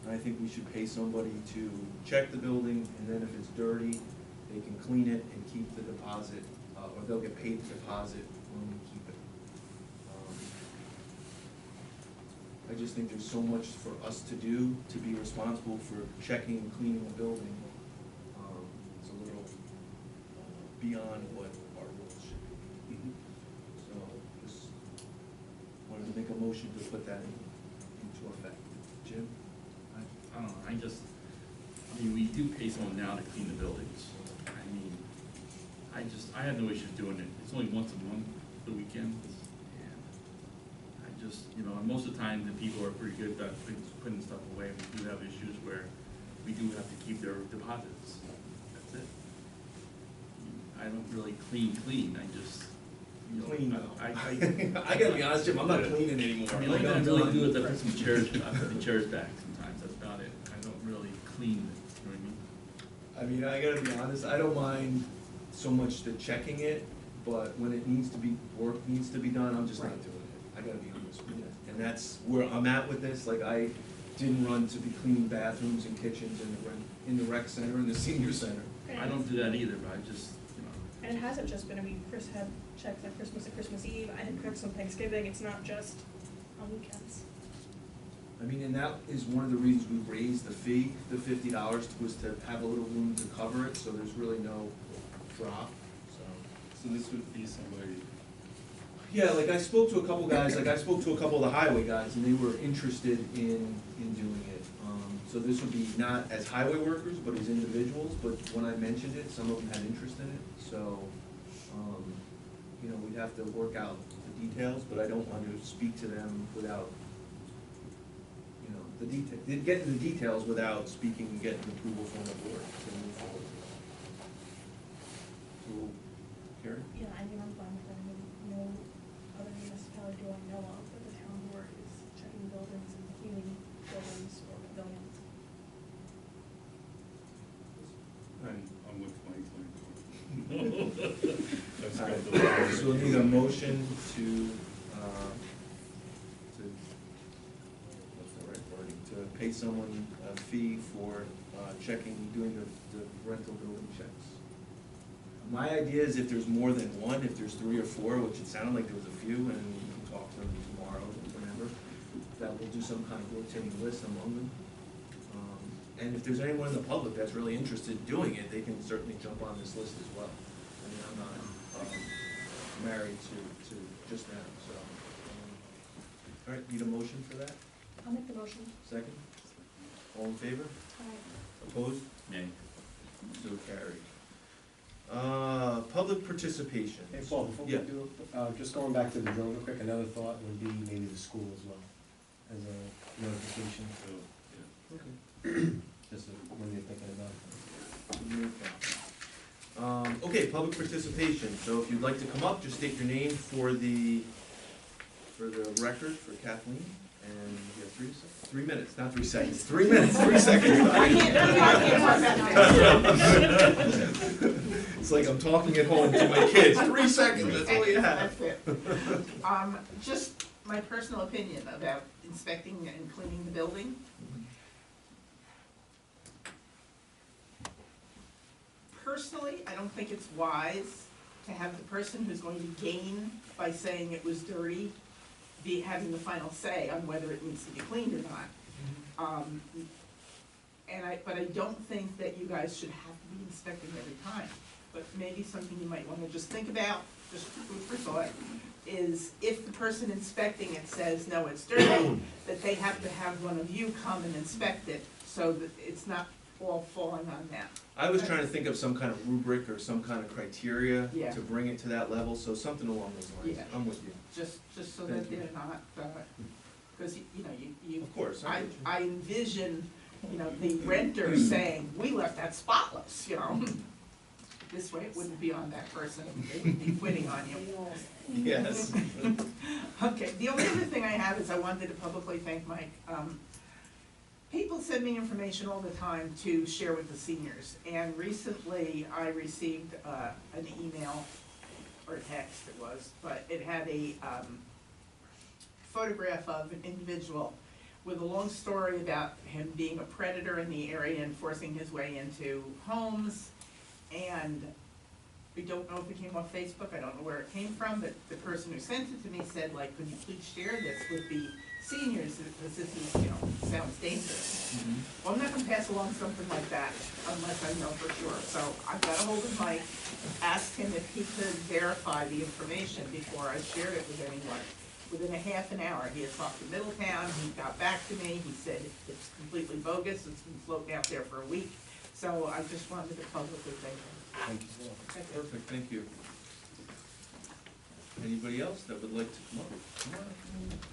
S1: and I think we should pay somebody to check the building, and then if it's dirty, they can clean it and keep the deposit, or they'll get paid the deposit when we keep it. I just think there's so much for us to do, to be responsible for checking and cleaning the building. It's a little beyond what our rules should be. So, just wanted to make a motion to put that into effect. Jim?
S5: I don't know, I mean, we do pay someone now to clean the buildings. I have no issues doing it. It's only once a month, the weekends, and and most of the time, the people are pretty good about putting stuff away. We do have issues where we do have to keep their deposits. That's it. I don't really clean, I just,
S1: Clean, though.
S5: I
S1: I gotta be honest, Jim, I'm not cleaning anymore.
S5: I mean, the only thing I really do is I put some chairs, I put the chairs back sometimes, that's about it. I don't really clean it, you know what I mean?
S1: I gotta be honest, I don't mind so much the checking it, but when it needs to be, work needs to be done, I'm just not doing it. I gotta be honest with you. And that's where I'm at with this, like, I didn't run to be cleaning bathrooms and kitchens in the rec center and the senior center.
S5: I don't do that either, but I just,
S4: And it hasn't just been, Chris had checks on Christmas and Christmas Eve, I had checks on Thanksgiving, it's not just on weekends.
S1: I mean, and that is one of the reasons we raised the fee, the $50, was to have a little room to cover it, so there's really no drop, so.
S2: So this would be somebody,
S1: Yeah, like I spoke to a couple guys, like I spoke to a couple of the highway guys, and they were interested in doing it. So this would be not as highway workers, but as individuals, but when I mentioned it, some of them had interest in it, so, we'd have to work out the details, but I don't want to speak to them without, getting the details without speaking and getting approval from the board to move forward. So, Karen?
S4: Yeah, I'm fine with that, no other municipality do I know of, but the town board is checking buildings and cleaning buildings or pavilions.
S2: I'm with 2024. That's
S1: All right,
S2: got the-
S1: so we'll need a motion to, what's the right wording, to pay someone a fee for doing the rental building checks. My idea is if there's more than one, if there's 3 or 4, which it sounded like there was a few, and we can talk to them tomorrow or whenever, that we'll do some kind of rotating list among them. And if there's anyone in the public that's really interested in doing it, they can certainly jump on this list as well. I mean, I'm not married to just them, so. All right, need a motion for that?
S4: I'll make the motion.
S1: Second? All in favor?
S4: Aye.
S1: Opposed?
S5: Nay.
S1: So carried. Public participation.
S7: Hey, Paul, before we
S1: Yeah.
S7: do, just going back to the drone real quick, another thought would be maybe the school as well, as a notification,
S2: So, yeah.
S1: Okay.
S7: just when you're thinking about it.
S1: Okay, public participation, so if you'd like to come up, just state your name for the record, for Kathleen, and you have 3 minutes, not 3 seconds, 3 minutes, 3 seconds. It's like I'm talking at home to my kids, 3 seconds, that's all you have.
S9: That's it. Just my personal opinion about inspecting and cleaning the building. Personally, I don't think it's wise to have the person who's going to gain by saying it was dirty be having the final say on whether it needs to be cleaned or not. But I don't think that you guys should have to be inspecting every time. But maybe something you might wanna just think about, just food for thought, is if the person inspecting it says, no, it's dirty, that they have to have one of you come and inspect it, so that it's not all falling on them.
S1: I was trying to think of some kind of rubric or some kind of criteria
S9: Yeah.
S1: to bring it to that level, so something along those lines,
S9: Yeah.
S1: I'm with you.
S9: Just so
S1: Thank
S9: that
S1: you.
S9: they're not, because, you
S1: Of course, I
S9: I
S1: get you.
S9: envision you know, the renter saying, we left that spotless, you know. This way it wouldn't be on that person, they would be quitting on you.
S1: Yes.
S9: Okay, the only other thing I have is I wanted to publicly thank Mike. People send me information all the time to share with the seniors, and recently I received an email, or text it was, but it had a photograph of an individual with a long story about him being a predator in the area and forcing his way into homes. And we don't know if it came off Facebook, I don't know where it came from, but the person who sent it to me said, like, could you please share this with the seniors, because this is, you know, sounds dangerous. Well, I'm not gonna pass along something like that unless I know for sure. So I got a hold of Mike, asked him if he could verify the information before I shared it with anyone. Within a half an hour, he had talked to Middletown, he got back to me, he said it's completely bogus, it's been floating out there for a week. So I just wanted to publicly thank him.
S7: Thank you.
S1: Perfect, thank you. Anybody else that would like to come up? Come on.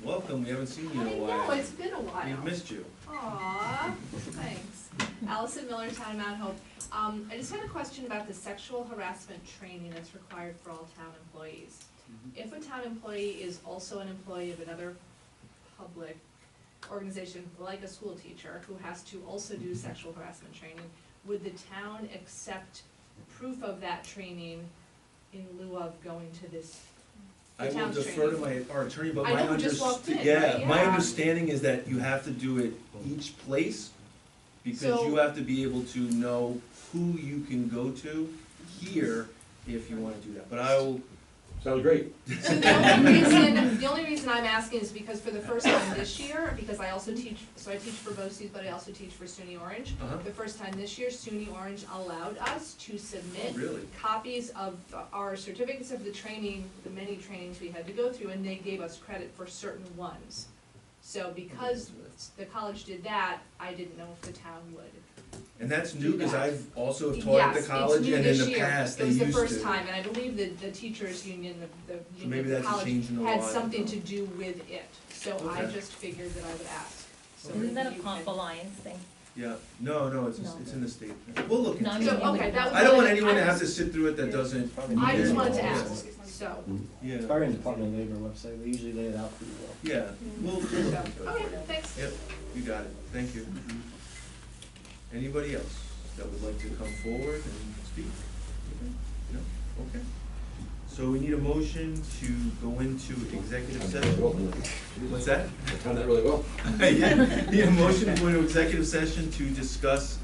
S1: Welcome, we haven't seen you in a
S10: I
S1: while.
S10: know, it's been a while.
S1: We've missed you.
S10: Aw, thanks. Allison Miller, Town of Mount Hope. I just had a question about the sexual harassment training that's required for all town employees. If a town employee is also an employee of another public organization, like a school teacher, who has to also do sexual harassment training, would the town accept proof of that training in lieu of going to this?
S1: I will defer to our attorney, but
S10: I
S1: my
S10: know, who just walked in,
S1: understanding,
S10: right?
S1: my
S10: Yeah.
S1: understanding is that you have to do it each place, because
S10: So-
S1: you have to be able to know who you can go to here if you wanna do that, but I will.
S7: Sounds great.
S10: So the only reason I'm asking is because for the first time this year, because I also teach, so I teach for BOCES, but I also teach for SUNY Orange. The first time this year, SUNY Orange allowed us to submit
S1: Really?
S10: copies of our certificates of the training, the many trainings we had to go through, and they gave us credit for certain ones. So because the college did that, I didn't know if the town would.
S1: And that's new, cause
S10: that.
S1: I've also taught at the college, and in the past, they used to.
S10: It was the first time, and I believe that the teachers' union, the
S1: So
S10: union
S1: maybe
S10: of the
S1: that's a
S10: college
S1: change in the law.
S10: had something to do with it. So I
S1: Okay.
S10: just figured that I would ask. So
S8: Isn't that a
S10: you
S8: Comp
S10: can-
S8: Alliance thing?
S1: Yeah, no, it's
S8: No.
S1: in the state, we'll look
S8: No, I
S1: into
S8: mean,
S1: it.
S10: So, okay, that was.
S1: I don't want
S10: really-
S1: anyone to
S10: I
S1: have to
S10: just-
S1: sit through it that doesn't.
S10: I just
S1: need
S10: wanted to
S1: it.
S10: ask, so,
S1: Yeah,
S7: It's probably in the Department of Labor website, they usually lay it out pretty well.
S1: yeah, we'll look into it.
S10: okay, thanks.
S1: Yep, you got it, thank you. Anybody else that would like to come forward and speak? No, okay. So we need a motion to go into executive session. What's that?
S11: I found that really well.
S1: Yeah, need a motion to go into executive session to discuss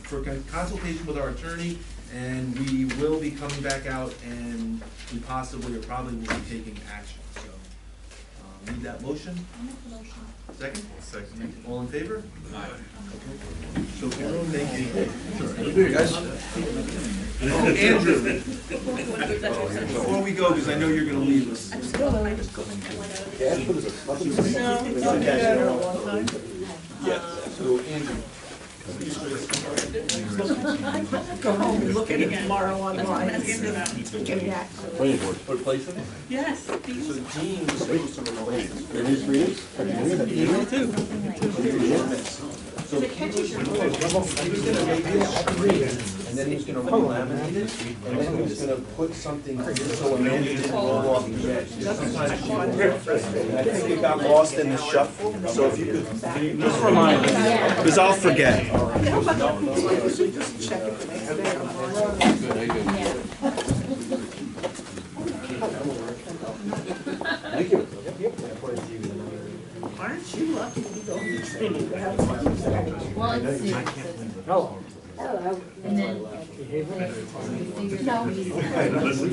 S1: for consultation with our attorney, and we will be coming back out and we possibly or probably will be taking action, so. Need that motion? Second? Second. All in favor?
S11: Aye.
S1: So, thank you.
S11: Good to you guys.
S1: Oh, Andrew, before we go, because I know you're gonna leave us.
S11: So Andrew,
S9: Go home and look at it tomorrow online.
S11: planning board. Put a place in it?
S9: Yes.
S1: So Dean was supposed to replace.
S11: It is for you?
S1: So he was gonna make it, and then he was gonna laminate it, and then he was gonna put something so Amanda didn't roll off the edge. Sometimes she rolls off the edge. I think it got lost in the shuffle, so if you could, just remind me, because I'll forget.
S9: Just check it the next day.
S11: Good, how you doing? Thank you.
S9: Aren't you lucky to be going to training to have fun?
S8: Well, it's Sue.
S7: Hello.
S8: And then.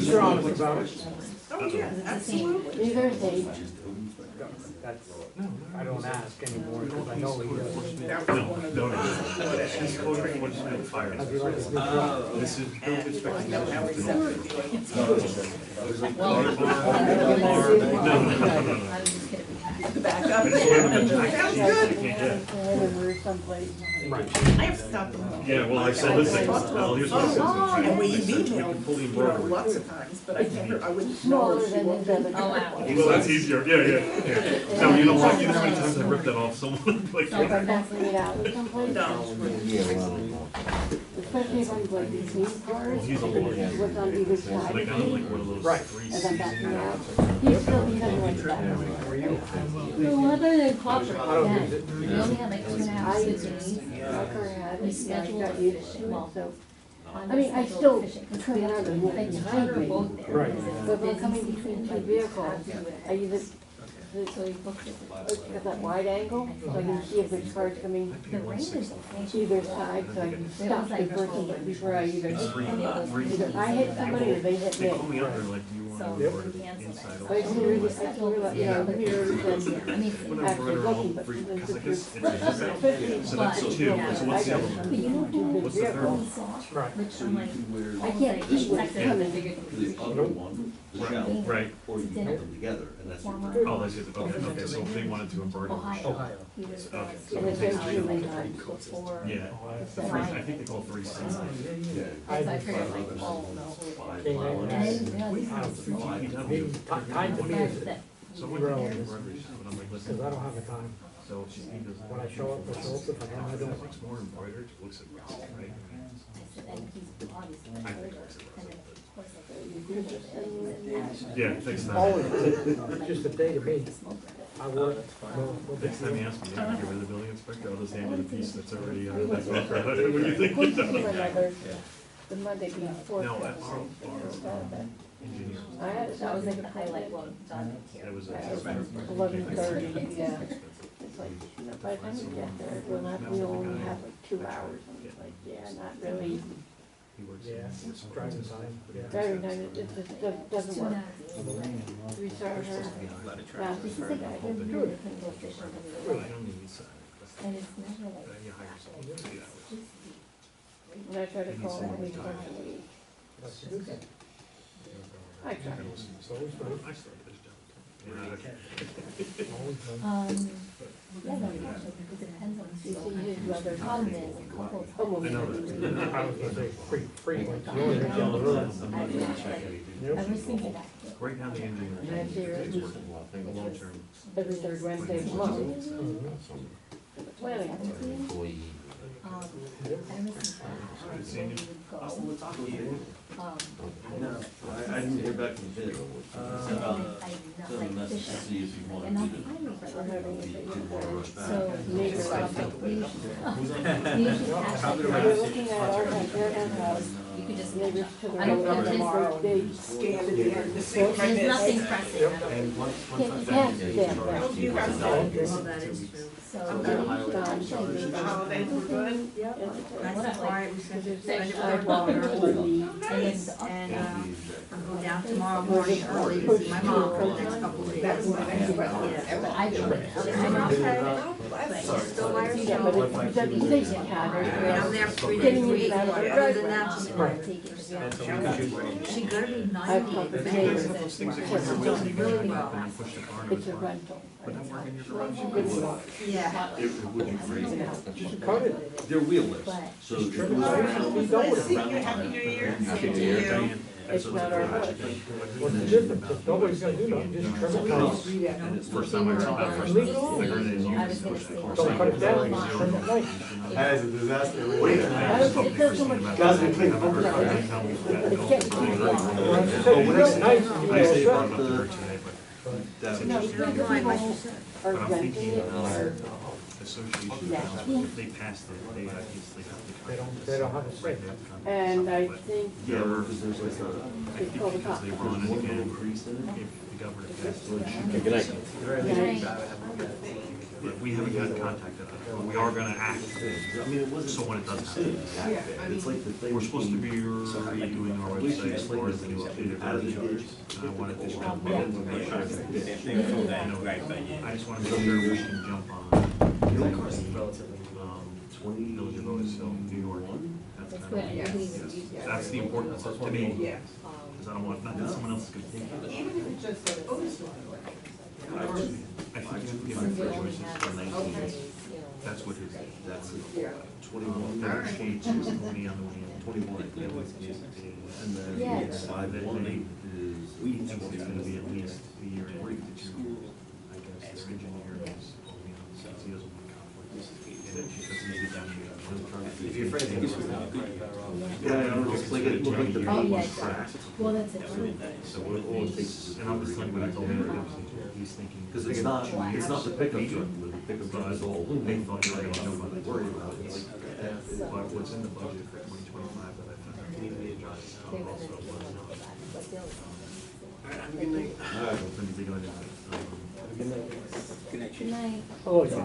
S7: You're on with Roberts.
S9: Oh, yeah, absolutely.
S12: I don't ask anymore because I know he does.
S9: That was one of the.
S6: She's code enforcement fire.
S12: I'd be like a good job.
S6: This is no
S9: And I
S6: inspection.
S9: know how receptive you are.
S8: Well,
S6: No.
S8: I was just kidding.
S9: The backup.
S6: I just wanted to mention
S9: Sounds good.
S6: you can't get.
S12: Right.
S9: I have out the middle.
S6: Yeah, well, I said this thing, well, here's what it says.
S9: And we
S6: I said, we can
S9: emailed,
S6: pull the
S9: you know,
S6: embroidery.
S9: lots of times, but I never, I wouldn't know
S8: Smaller
S9: if she
S8: than
S9: walked
S8: his
S9: in.
S8: other.
S10: Oh, wow.
S6: Well, that's easier, yeah. No, you know what, you know how many times I ripped that off someone, like.
S8: So if I'm passing it out with someplace,
S9: No.
S8: especially if I'm like these new cars,
S6: He's a little, yeah.
S8: what's on either side
S6: Like,
S8: of
S6: I'm
S8: me,
S6: like one of those
S12: Right.
S6: three
S8: as I'm
S6: C's.
S8: backing out, he doesn't like that.
S12: Were you?
S8: So other than copper,
S12: I don't
S8: yeah,
S12: use it.
S10: We only have like 2.5
S8: I,
S10: days.
S8: my car had
S10: We
S8: it, yeah, I
S10: scheduled
S8: got
S10: it
S8: used
S10: fishing,
S8: to it,
S10: well,
S8: so.
S10: on
S8: I mean, I
S10: scheduled
S8: still
S10: fishing, 'cause
S8: turn around and look
S10: like
S8: behind
S10: charter
S8: me.
S10: boat there.
S12: Right.
S8: But if I'm coming between two vehicles, I use it,
S10: So we booked it.
S8: got that wide angle, so I can see if there's cars coming
S10: The rain is okay.
S8: either side, so I can stop the person before I either I hit somebody or they hit
S6: They call
S8: me.
S6: me up, they're like, do you want
S12: So-
S6: to embroider the inside
S8: I
S6: also?
S8: can really, you know, mirrors
S10: I
S8: and
S10: mean,
S6: When I
S8: actually
S6: embroider all
S8: looking, but
S6: three,
S8: sometimes
S6: cause I
S8: if
S6: guess
S8: you're,
S6: it's a
S8: especially.
S6: so that's two, so what's the other one?
S10: but you know
S8: Two
S10: what?
S8: big
S6: What's the third
S8: vehicles.
S6: one?
S10: We saw,
S12: Right.
S10: which I'm like,
S8: I can't see what's coming.
S11: The other one, the shell,
S6: Right,
S11: or you put them together, and that's your.
S6: oh, that's it, okay, so if they wanted to embroider the
S10: Ohio.
S6: shell.
S12: Ohio.
S10: He was
S6: Okay.
S8: And it's very truly
S10: before.
S6: Yeah, the three, I think they call it three C's.
S10: I figured like, oh, no.
S12: King
S10: And I
S12: Magnus.
S10: didn't realize how small.
S12: Time to me is,
S10: That
S6: So when did the embroidery shop, and I'm like, listen,
S12: because I don't have the time.
S6: so he goes.
S12: When I show up, if I don't.
S6: Looks more embroidered, looks at Russell, right?
S10: I said, and he's obviously.
S6: I think it looks at
S10: And then,
S6: Russell.
S10: of course, like,
S6: Yeah, next time.
S12: Always, it's just a day to me. I work,
S6: Next time you ask me, I can give it to the building inspector, I'll just hand you the piece that's already, that's all. What do you think?
S8: The Monday before.
S6: No,
S8: Christmas.
S6: Engineer.
S8: I had,
S10: that was like the highlight one, done here.
S6: That was a.
S8: 11:30, yeah. It's like, you know, by the time you get there, we only have like 2 hours, and it's like, yeah, not really.
S6: He works.
S12: yeah, it's driving time, yeah.
S8: Driving time, it just doesn't work. We started her last
S10: This is
S8: Friday.
S10: like, I didn't really think of fishing.
S6: Well, I don't need these,
S10: And it's never like.
S6: you hire someone to do that.
S8: When I try to call her, we call her.
S12: That's a good thing.
S8: I try.
S12: It's always fun.
S6: I started this job.
S12: Always fun.
S10: Yeah, no, actually, because it depends on the
S8: You
S10: school.
S8: see his brother.
S10: The problem is, a couple of
S8: Almost.
S6: I know
S8: every
S6: that.
S8: week.
S12: I was gonna say, free, like, you only have down the road.
S10: I was thinking that.
S6: Right now, the engineer
S8: Last year,
S6: is working long term.
S8: every third Wednesday of the month.
S12: Mhm.
S8: Planning.
S10: I was thinking, we would go.
S11: No, I didn't hear back from Sid.
S10: I did not
S11: Send a
S10: like
S11: message to
S10: fishing.
S11: see if you
S10: And I'll
S11: wanted to.
S10: finally
S8: We're having
S11: Be
S8: a
S11: too more rush back.
S10: So,
S8: Neighbors.
S10: we usually have
S8: We're looking at our house,
S10: you could just.
S8: neighbors to the
S10: I don't
S8: road,
S10: know,
S8: tomorrow, they
S9: Scanned it in, the same kind
S10: There's
S9: of.
S10: nothing pressing.
S8: can't pass them.
S9: Well, you guys know,
S10: So.
S9: the holidays were good.
S10: Nice and quiet, we spent it
S8: And
S13: Go down tomorrow morning early to see my mom for the next couple of days.
S9: That's what I
S13: Yeah.
S10: I do.
S13: Still by
S8: yeah, but
S13: herself.
S8: it doesn't take the
S13: I mean, I'm
S8: cat.
S13: there 3 days a
S8: Getting
S13: week,
S8: in and out
S13: but
S8: of the
S13: other than
S8: driveway.
S13: that, she gonna be
S8: I've
S13: 90
S8: talked to
S13: in
S8: the
S13: May.
S8: neighbors.
S6: Those things that clear your wheels, and you can
S13: Really
S6: back
S13: well.
S6: up and push the car.
S8: It's a rental.
S6: But that work in your garage?
S8: Good luck.
S13: Yeah.
S11: It would be free.
S12: Cut it.
S11: They're wheelless, so it goes around.
S9: Let's see you, happy New Year.
S11: Happy New
S9: Same
S11: Year.
S9: to you.
S8: It's not our fault.
S12: What's the difference? If nobody's gonna do nothing, just trim it down.
S6: And it's the first time I heard that, first time I heard it is
S10: I was
S6: used.
S10: gonna say.
S12: Don't cut it down, just trim it nice.
S7: That is a disaster.
S8: I don't, it does so much.
S7: Guys, we clean.
S8: It's getting too long.
S12: Well, you said you look nice, and you
S6: I say
S12: know,
S6: brought it up to her today, but
S8: No,
S13: You're fine, like you said.
S8: are
S6: but I'm
S8: renting
S6: thinking
S8: it or.
S6: association towns, if they passed it, they have to.
S12: they don't have a say.
S8: And I think
S11: Yeah, because there's like a.
S6: I think because they run it again,
S11: Increase in it.
S6: if the governor passed it.
S11: Okay, good night.
S6: But we haven't gotten contacted, but we are gonna act,
S11: I mean, it wasn't.
S6: so when it does happen.
S11: It's like the thing.
S6: We're supposed to be redoing our website as far as the new updated version, and I wanted this to be able to make sure that, you know, I just wanna make sure we can jump on. Village of Otisville, New York, that's
S10: That's
S6: kind
S10: good,
S6: of,
S10: and everything is
S6: yes, that's the important stuff to me,
S9: Yeah.
S6: because I don't want, not that someone else is gonna take it.
S9: Even if it's just a, oh, this one.
S6: I think you have to give my choices for 19. That's what his, that's his.
S11: 21,
S9: All right.
S6: 22, 20 on the way in.
S11: 21,
S6: And then
S8: Yes.
S11: 518 is.
S6: it's gonna be at least a year and a half to 2 years. I guess their engineer is, since he doesn't want conflicts. And then because he's the engineer.
S11: If you're afraid to give it out.
S6: Yeah, I don't know, it's like, it looked like the
S8: Oh,
S6: paint
S8: yeah,
S6: was cracked.
S8: well, that's it.
S6: So all it takes is, and I was thinking, when I told him, he's thinking.
S11: Because it's not the pickup truck, the pickup truck is all
S6: They
S11: aluminum.
S6: thought you were gonna know what to worry about.
S11: It's like,
S6: But what's in the budget for 2025 that I found out today, John,
S8: They were
S6: also
S8: gonna
S6: was
S8: kill
S6: not.
S8: it, but they'll.
S6: Have a good night. Something big on it.
S8: Good night.
S12: Oh, yeah.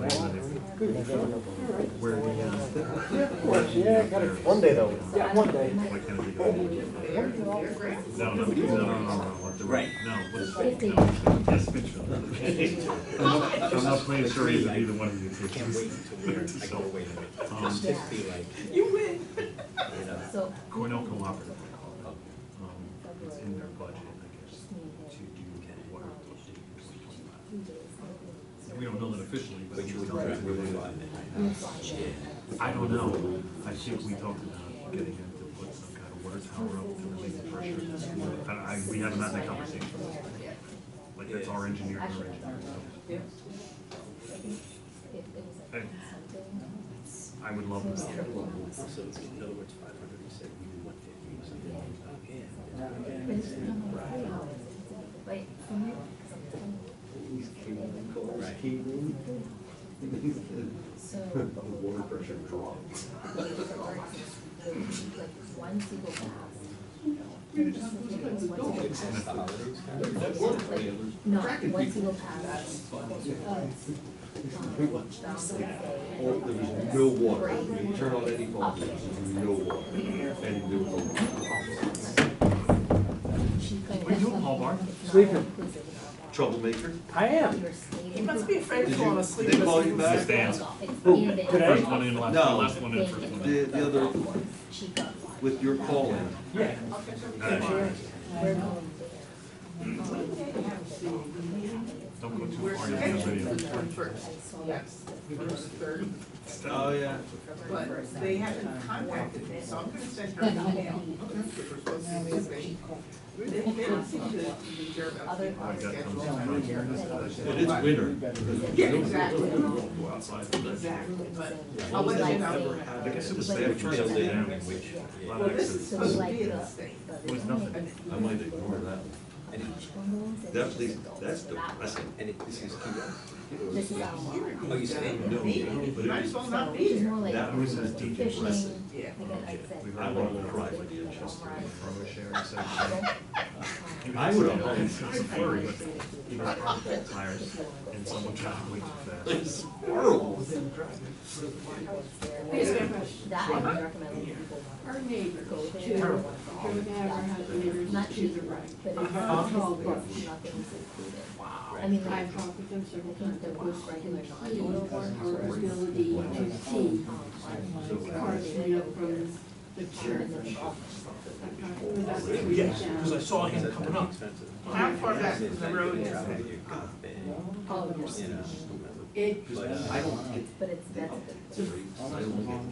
S6: Where the,
S12: Of course, yeah, got it one day though. Yeah, one day.
S6: why can't it be going? No, right, no, what's, yes, Mitchell. I'm not playing charades with either one of you kids. So,
S9: You win.
S8: So.
S6: Cornell Cooperative, it's in their budget, I guess, to do water in 2025. We don't know that officially, but we don't. I don't know, I think we talked about getting them to put some kind of water tower up to relieve the pressure. We haven't had that conversation. Like, that's our engineer, and our engineer, so. I would love that.
S11: So in other words, 500, he said, we do 150.
S8: So.
S11: Water pressure dropped.
S8: Once you go past. No, once you go past.
S11: Oh, there was no water. You turn on any bulb, there was no water. And there was
S6: What are you doing, Paul Bart?
S12: Sleeping.
S11: troublemaker.
S12: I am.
S9: He must be afraid of
S11: Did
S9: falling
S11: you,
S9: asleep.
S11: did they call you back?
S6: Stand.
S12: Who, today?
S6: First one in, last
S11: No.
S6: last one in, first one in.
S11: The other, with your call in.
S12: Yeah.
S6: Don't go too far, you'll get a video.
S9: Yes, first, third,
S11: Oh, yeah.
S9: but they haven't contacted me, so I'm gonna send her an email. We're supposed to do this. They don't seem to be sure about the schedule.
S11: It is winter.
S9: Yeah, exactly,
S6: Go outside.
S9: exactly, but I'll let you know.
S6: I guess it was there, turned it down, which, a lot
S9: Well,
S6: of
S9: this is
S6: accidents.
S9: supposed to be in the state.
S6: It was nothing.
S11: I might ignore that. That's depressing. And this is
S8: This is our lawn.
S11: Oh, you said no.
S9: You might as well not be
S8: It's
S9: here.
S8: more like
S6: That was his DJ
S8: fishing.
S6: lesson.
S9: Yeah.
S6: We heard about the ride with the Chester Pro Share, and said,
S11: I would have.
S6: It's a flurry, but he was on tires, and someone tried way too fast.
S11: It's horrible.
S8: That I would recommend people
S13: Our neighbor,
S8: go there.
S13: Joe Maver has neighbors
S8: Not
S13: to
S8: cheap,
S13: the right.
S8: but it's
S13: Uh-huh.
S8: nothing's included. I mean, like,
S13: I've talked with them
S8: I
S13: several
S8: think
S13: times.
S8: the roof regular
S13: Our
S8: non-oil work.
S13: ability to see cars coming up from the church.
S12: Yes, because I saw him coming up.
S9: How far back from the road is it?
S8: Oh, yes.
S13: It,
S11: I don't get.
S8: But it's, that's the.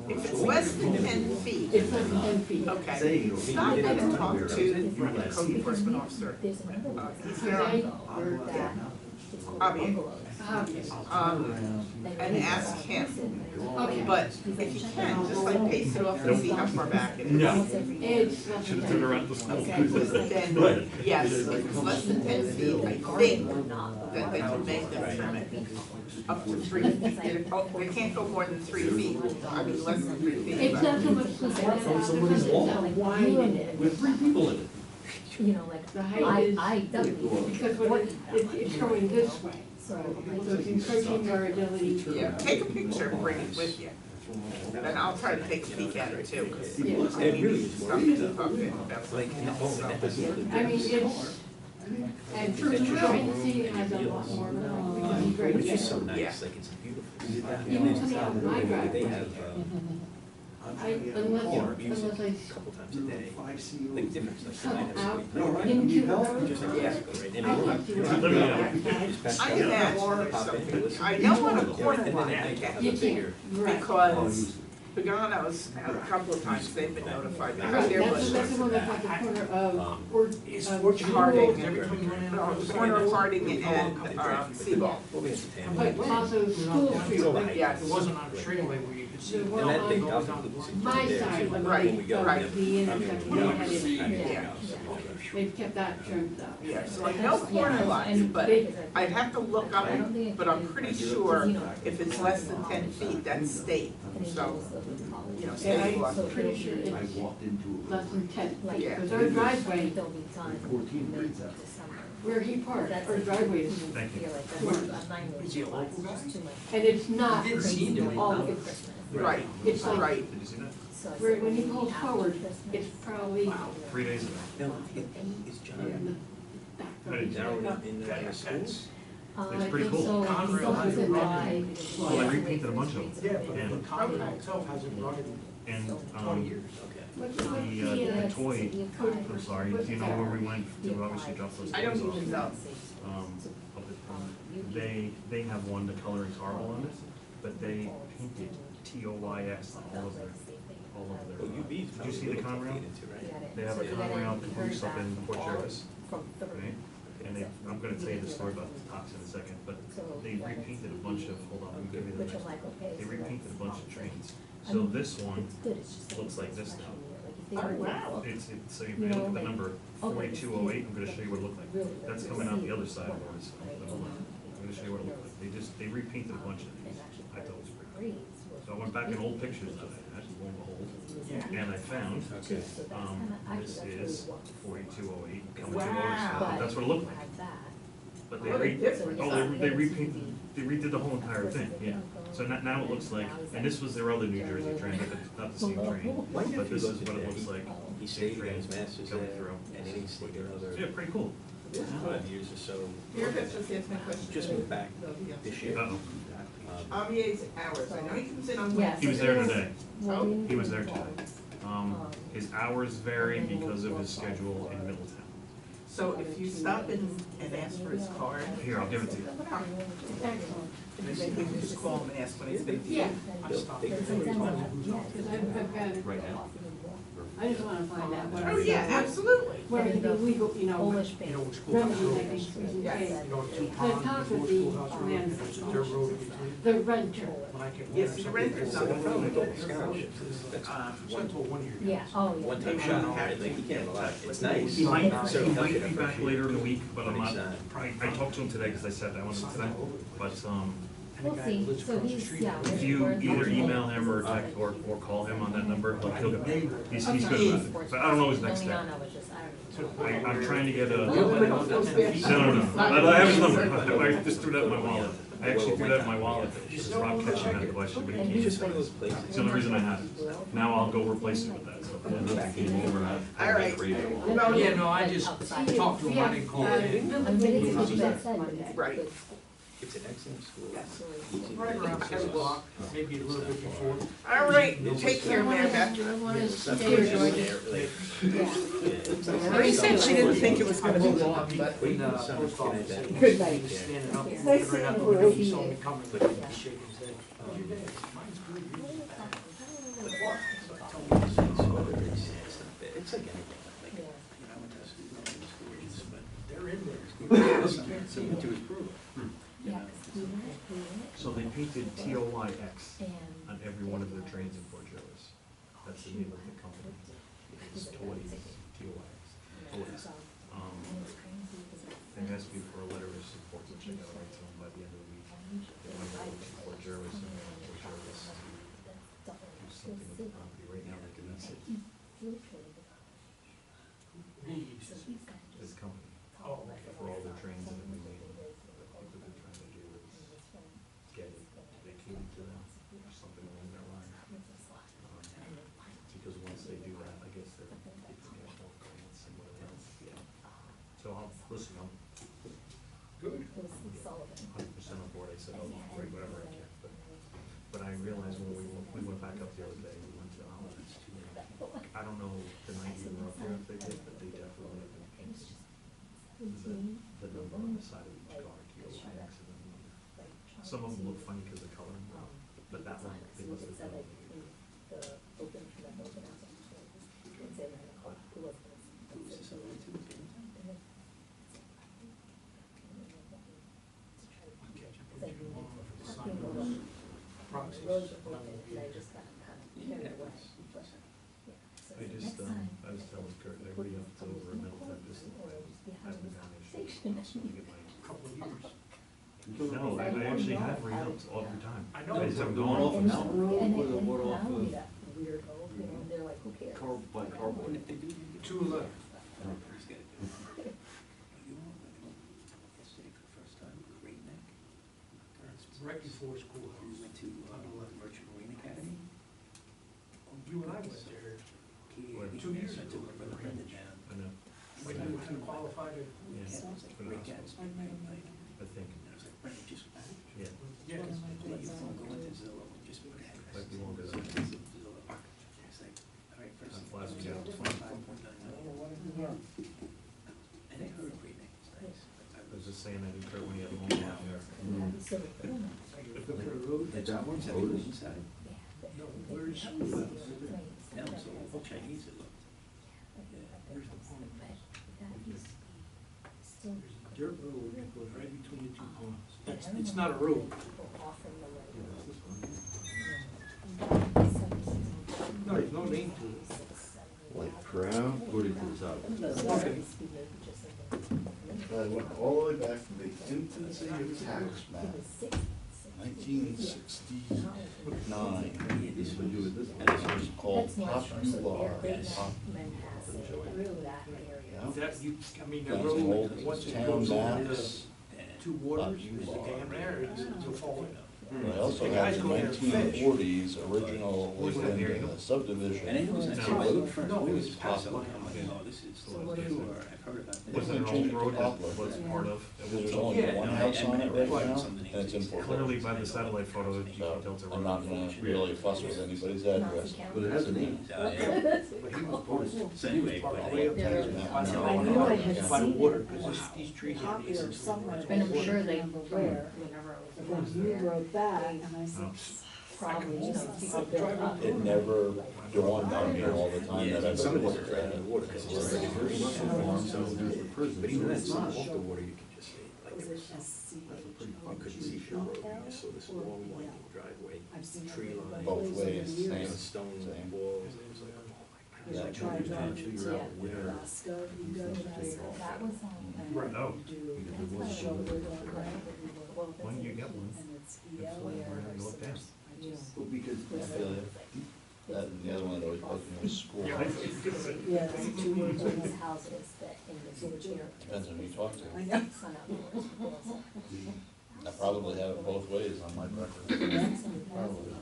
S9: If it's less than 10 feet,
S13: it's less than 10 feet.
S9: okay.
S11: Saying.
S9: Stop and talk to the code enforcement officer.
S8: There's another one.
S9: He's there on
S8: That is called
S9: Obvious.
S8: bungalows.
S13: Obvious.
S9: And ask him.
S13: Okay.
S9: But if you can, just like paste it off and see how far back it is.
S6: No.
S8: Almost every day.
S13: It's less than
S6: Should've
S13: 10
S6: turned around the school.
S9: Then, yes, if it's less than 10 feet, I think that they can make them trim it up to 3 feet. They can't go more than 3 feet, I mean, less than 3 feet.
S13: It's not so much the size,
S11: From
S13: it's
S11: somebody's
S13: how
S11: wall.
S13: wide it is.
S11: With 3 people in it.
S8: You know, like,
S13: The height is,
S8: I dug.
S13: because when it's going this way,
S8: So,
S13: so it's encouraging your ability to.
S9: Yeah, take a picture and bring it with you. And I'll try to take a peek at it too, because
S13: Yeah.
S11: It really is
S9: stuff is talking about.
S13: I mean, it's, and for truancy, it has a lot more, great.
S9: Yeah.
S11: like it's beautiful.
S13: Even coming out of my driveway, unless I
S6: couple times a day, like different stuff.
S13: cut out into her.
S6: Just like, yeah, right, and
S13: I
S6: they
S13: like to
S6: work.
S13: run
S2: Living
S13: outside.
S9: I imagine
S6: Pop in, listen.
S9: I know on a
S6: Yeah,
S9: corner
S6: and then
S9: lot,
S6: they have
S13: You
S6: a bigger.
S13: can't, right.
S9: because Pagano's, a couple of times they've been notified, because
S13: Right,
S9: there
S13: that's
S9: was
S13: the one that's at the corner of, or,
S9: Harding,
S13: Jewel,
S9: the corner of Harding and, Seagull.
S6: We'll be in Japan.
S13: but also School Street.
S9: Yes.
S12: It wasn't on the straightaway where you could see.
S13: The
S12: it.
S13: one
S6: And that
S13: on
S6: they
S12: Goes
S6: got
S12: down
S6: the
S12: the
S6: security
S13: my
S6: there,
S13: side
S6: too.
S13: of
S9: Right,
S6: When we go,
S9: right.
S6: yeah.
S13: the intersection, they had it,
S9: Yeah.
S13: they've kept that trimmed up.
S9: Yeah, so I know corner lots, but I'd have to look up, but I'm pretty sure if it's less than 10 feet, that's state, so, you know, state law.
S13: I'm pretty sure it's less than 10 feet,
S9: Yeah.
S13: because our driveway, where he parked, our driveway is,
S6: Thank you.
S12: Is he a local guy?
S13: and it's not
S12: Didn't seem to be.
S13: all, it's,
S9: Right,
S13: it's like,
S9: right.
S6: Did you see that?
S13: where, when he pulls forward, it's probably
S6: 3 days ago. No, it's John.
S13: in the back
S6: I didn't
S13: of
S6: download it in the schools.
S8: It's
S6: pretty cool.
S12: Conrail has it running.
S6: Well, I repainted a bunch of
S12: Yeah,
S6: them.
S12: but
S6: And,
S12: the Conrail itself hasn't run in
S6: and,
S12: 20 years.
S6: the toy, I'm sorry, do you know where we went to obviously drop those
S9: I don't
S6: toys off?
S9: even know.
S6: They have one, the coloring caramel on it, but they painted TOYX on all of their, did you see the Conrail? They have a Conrail caboose up in Port Jervis, right? And they, I'm gonna tell you the story about the tox in a second, but they repainted a bunch of, hold on, let me give you the next one. They repainted a bunch of trains. So this one looks like this now.
S9: Oh, wow.
S6: It's, so if you look at the number 4208, I'm gonna show you what it looked like. That's coming out the other side of ours. Hold on. I'm gonna show you what it looked like. They repainted a bunch of these. I thought it was pretty cool. So I went back in old pictures that I had, lo and behold, and I found, this is 4208 coming to
S9: Wow.
S6: ours. That's what it looked like. But they
S9: What a difference.
S6: they repainted, they redid the whole entire thing, yeah. So now it looks like, and this was their other New Jersey train, but it's not the same train, but this is what it looks like.
S11: He
S6: Same
S11: stayed,
S6: train
S11: his master's
S6: coming
S11: there,
S6: through.
S11: and then he stayed another
S6: Yeah, pretty cool.
S11: 5 years or so.
S9: Here, let's just ask my question.
S11: Just moved back this year.
S6: Uh-oh.
S9: Javier's hours, I know he comes in on
S8: Yes.
S9: Wednesday.
S6: He was there today.
S9: Oh.
S6: He was there today. His hours vary because of his schedule in Middletown.
S9: So if you stop and ask for his card,
S6: Here, I'll give it to you.
S9: maybe we can just call him and ask when he's gonna be.
S13: Yeah,
S12: I stopped.
S13: because I've got it.
S6: Right now.
S13: I just wanna find out what.
S9: Oh, yeah, absolutely.
S13: What are the legal, you know,
S12: You know, with school.
S13: remedies I think we can take.
S12: You know, two
S13: The
S12: ponds,
S13: top
S12: there's
S13: of
S12: no
S13: the
S12: schoolhouse road,
S13: land,
S12: there's a dirt road in between.
S13: the renter.
S12: When I came.
S9: Yes, the renter's on the phone.
S11: Scholarships, that's
S12: Sent to a one-year.
S8: Yeah, oh, yeah.
S11: one-time shot, like, you can't have a lot, it's nice.
S6: He might
S11: So
S6: be
S11: he'll get
S6: back
S11: appreciated.
S6: later in the week, but I'm
S11: But
S6: not,
S11: he's
S6: I talked to him today because I sat down with him today. But,
S8: We'll see, so he's, yeah.
S6: if you either email him or text or call him on that number, like, he'll get back. He's good about it. But I don't know his next step. I'm trying to get a, no. I have his number. I just threw that in my wallet. I actually threw that in my wallet. Because Rob Ketchum had a question, but he
S11: It's
S6: can't.
S11: just one of those places.
S6: It's the only reason I have it. Now I'll go replace it with that, so.
S9: All right.
S12: Oh, yeah, no, I just talked to him, I didn't call him.
S9: Right.
S11: It's an excellent school.
S9: Yes.
S11: Easy to
S12: Right
S11: get
S12: around 10
S11: to.
S12: o'clock, maybe a little bit before.
S9: All right, take care, Mary Beth.
S13: I wanna
S11: That's
S13: stay
S11: what
S13: here.
S11: it's there, like, yeah.
S9: Marie said she didn't think it was gonna be long, but.
S12: In the post office.
S11: Good
S8: night.
S12: He was standing up,
S8: It's
S12: right
S8: nice seeing
S12: out the
S8: you,
S12: window, he
S8: Rosie.
S12: saw me coming, but he was shaking his head. How's your day? Mine's good.
S11: It's like anything, like, you know, I went to schools, but
S12: They're in there.
S11: submit to his approval.
S6: So they painted TOYX on every one of their trains in Port Jervis. That's the name of the company. It's Toys, TOYX. Toys. They asked me for a letter of support, which I gotta write to them by the end of the week. They want to go to Port Jervis and Port Jervis do something with the property. Right now they can lease it. This company,
S12: Oh, okay.
S6: for all their trains and everything. I think what they're trying to do is get it vacated to them, or something along that line. Because once they do that, I guess they can get more grants and whatever else. So I'll, listen, I'm
S12: Good.
S6: 100% on board. I said, I'll write whatever I can, but I realized when we went back up the other day, we went to I don't know the night you were up there if they did, but they definitely have been painting the number on the side of each car to go with the accident number. Some of them look funny because of color, but that one, they must have done. I was telling Kurt, I re upped over a metal tempest. I haven't done it. So I get my
S12: Couple of years.
S6: No, I actually have re-ups all the time.
S12: I know.
S6: just haven't
S11: The
S6: gone
S11: one
S6: off
S11: off
S6: of
S11: of Mountain Road or the one off of
S8: Weirdo,
S11: Car, by Carboy?
S12: 211. Right before school. We went to Merchant Marine Academy. You and I went there 2 years ago.
S6: I know.
S12: When you were kind of qualified to.
S6: Yeah. I think. Yeah.
S12: Yeah.
S6: Might be longer than that. Last week I was fine. I was just saying I didn't care when you had a home out there.
S11: Is that one Otis?
S12: No, where's? Dirt road goes right between the two homes. It's not a road. No, there's no name to it.
S11: Like Crown? What is this out?
S14: I went all the way back to the infancy of tax map, 1969. This would do with this, and it's called Popular.
S12: That, you, I mean, the
S14: Guns
S12: road,
S14: and old
S12: once it
S14: town
S12: goes over
S14: maps.
S12: the two waters, there's a dam there, it'll fall in.
S14: I also
S12: The
S14: have
S12: guys
S14: the
S12: go there and fish.
S14: 1940s original Lincoln subdivision.
S12: No, it was past it.
S6: Was it an old road that was part of?
S14: Because there's only one house on it right now, and it's in foreclosure.
S6: Clearly by the satellite photo, you can tell
S14: So
S6: it's a
S14: I'm not
S6: road.
S14: gonna really fuss with anybody's address.
S11: But it has a name.
S12: But he was posted.
S11: So anyway,
S12: All the way up there.
S8: I knew I had
S12: By the
S8: seen
S12: water,
S8: it
S12: because these trees are
S3: Out there
S12: decent.
S3: somewhere.
S8: And I'm sure they,
S3: Remember where. When you wrote that, and I said,
S8: probably, you know, people built up.
S14: It never dawned on me all the time that I've
S11: some
S14: been
S11: of it's
S14: there.
S11: right in the water, because it's already very much farm, so there's the prison. But even then, it's not off the water, you can just say, like,
S3: was it
S11: you couldn't see your road, you just saw this long winding driveway,
S3: I've seen it
S11: tree line.
S14: Both ways,
S11: And
S14: same.
S11: stone
S14: Same.
S11: walls, and it was like, oh my God.
S3: Yeah, I
S11: It's
S3: tried
S11: like,
S3: driving
S11: trying to
S3: to
S11: figure out where.
S3: Alaska, you go to Alaska.
S8: That was on.
S3: And
S12: Right.
S6: Oh.
S3: you do shoulder to ground,
S14: When you get one,
S3: and it's
S14: it's
S3: EL
S14: like
S3: or
S14: where you look down.
S3: I just.
S11: Well, because.
S14: I feel you. That, and the other one that always bugged me was school.
S3: Yeah, it's 2 words on this house.
S8: Houses that in the future.
S14: Depends on who you talk to.
S3: I know.
S8: Son of yours.
S14: I probably have it both ways on my record. Probably.